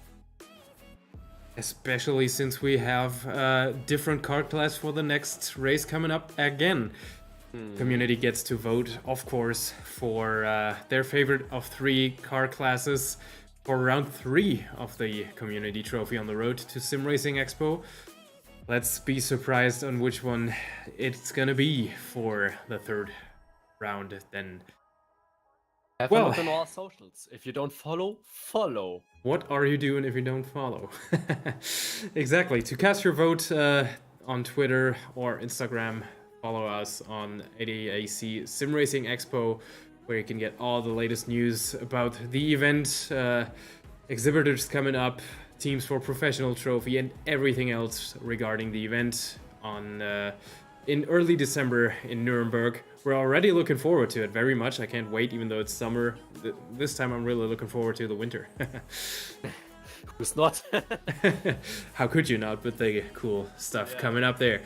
especially since we have a different car class for the next race coming up again. Community gets to vote, of course, for their favorite of 3 car classes for round 3 of the Community Trophy on the road to SimRacing Expo. Let's be surprised on which one it's gonna be for the 3rd round then. Have Well- a look on our socials. If you don't follow, follow. What are you doing if you don't follow? Exactly. To cast your vote on Twitter or Instagram, follow us on ADAC SimRacing Expo, where you can get all the latest news about the event, exhibitors coming up, teams for professional trophy, and everything else regarding the event on in early December in Nuremberg. We're already looking forward to it very much. I can't wait, even though it's summer. This time I'm really looking forward to the winter. Who's not? How could you not, with the cool stuff coming up there.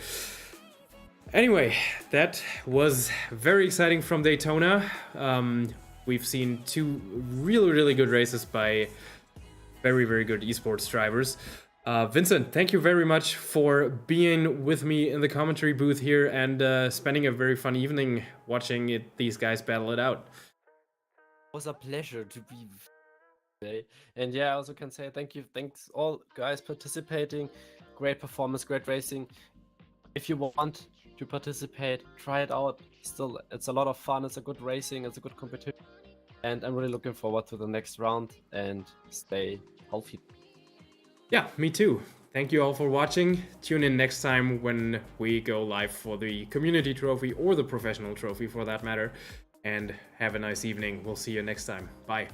Anyway, that was very exciting from Daytona. We've seen two really good races by very good esports drivers. Vincent, thank you very much for being with me in the commentary booth here and spending a very fun evening watching these guys battle it out. It was a pleasure to be today. And yeah, I also can say thank you. Thanks all guys participating. Great performance, great racing. If you want to participate, try it out. Still, it's a lot of fun. It's a good racing. It's a good competition. And I'm really looking forward to the next round, and stay healthy. Yeah, me too. Thank you all for watching. Tune in next time when we go live for the community trophy or the professional trophy for that matter. And have a nice evening. We'll see you next time. Bye.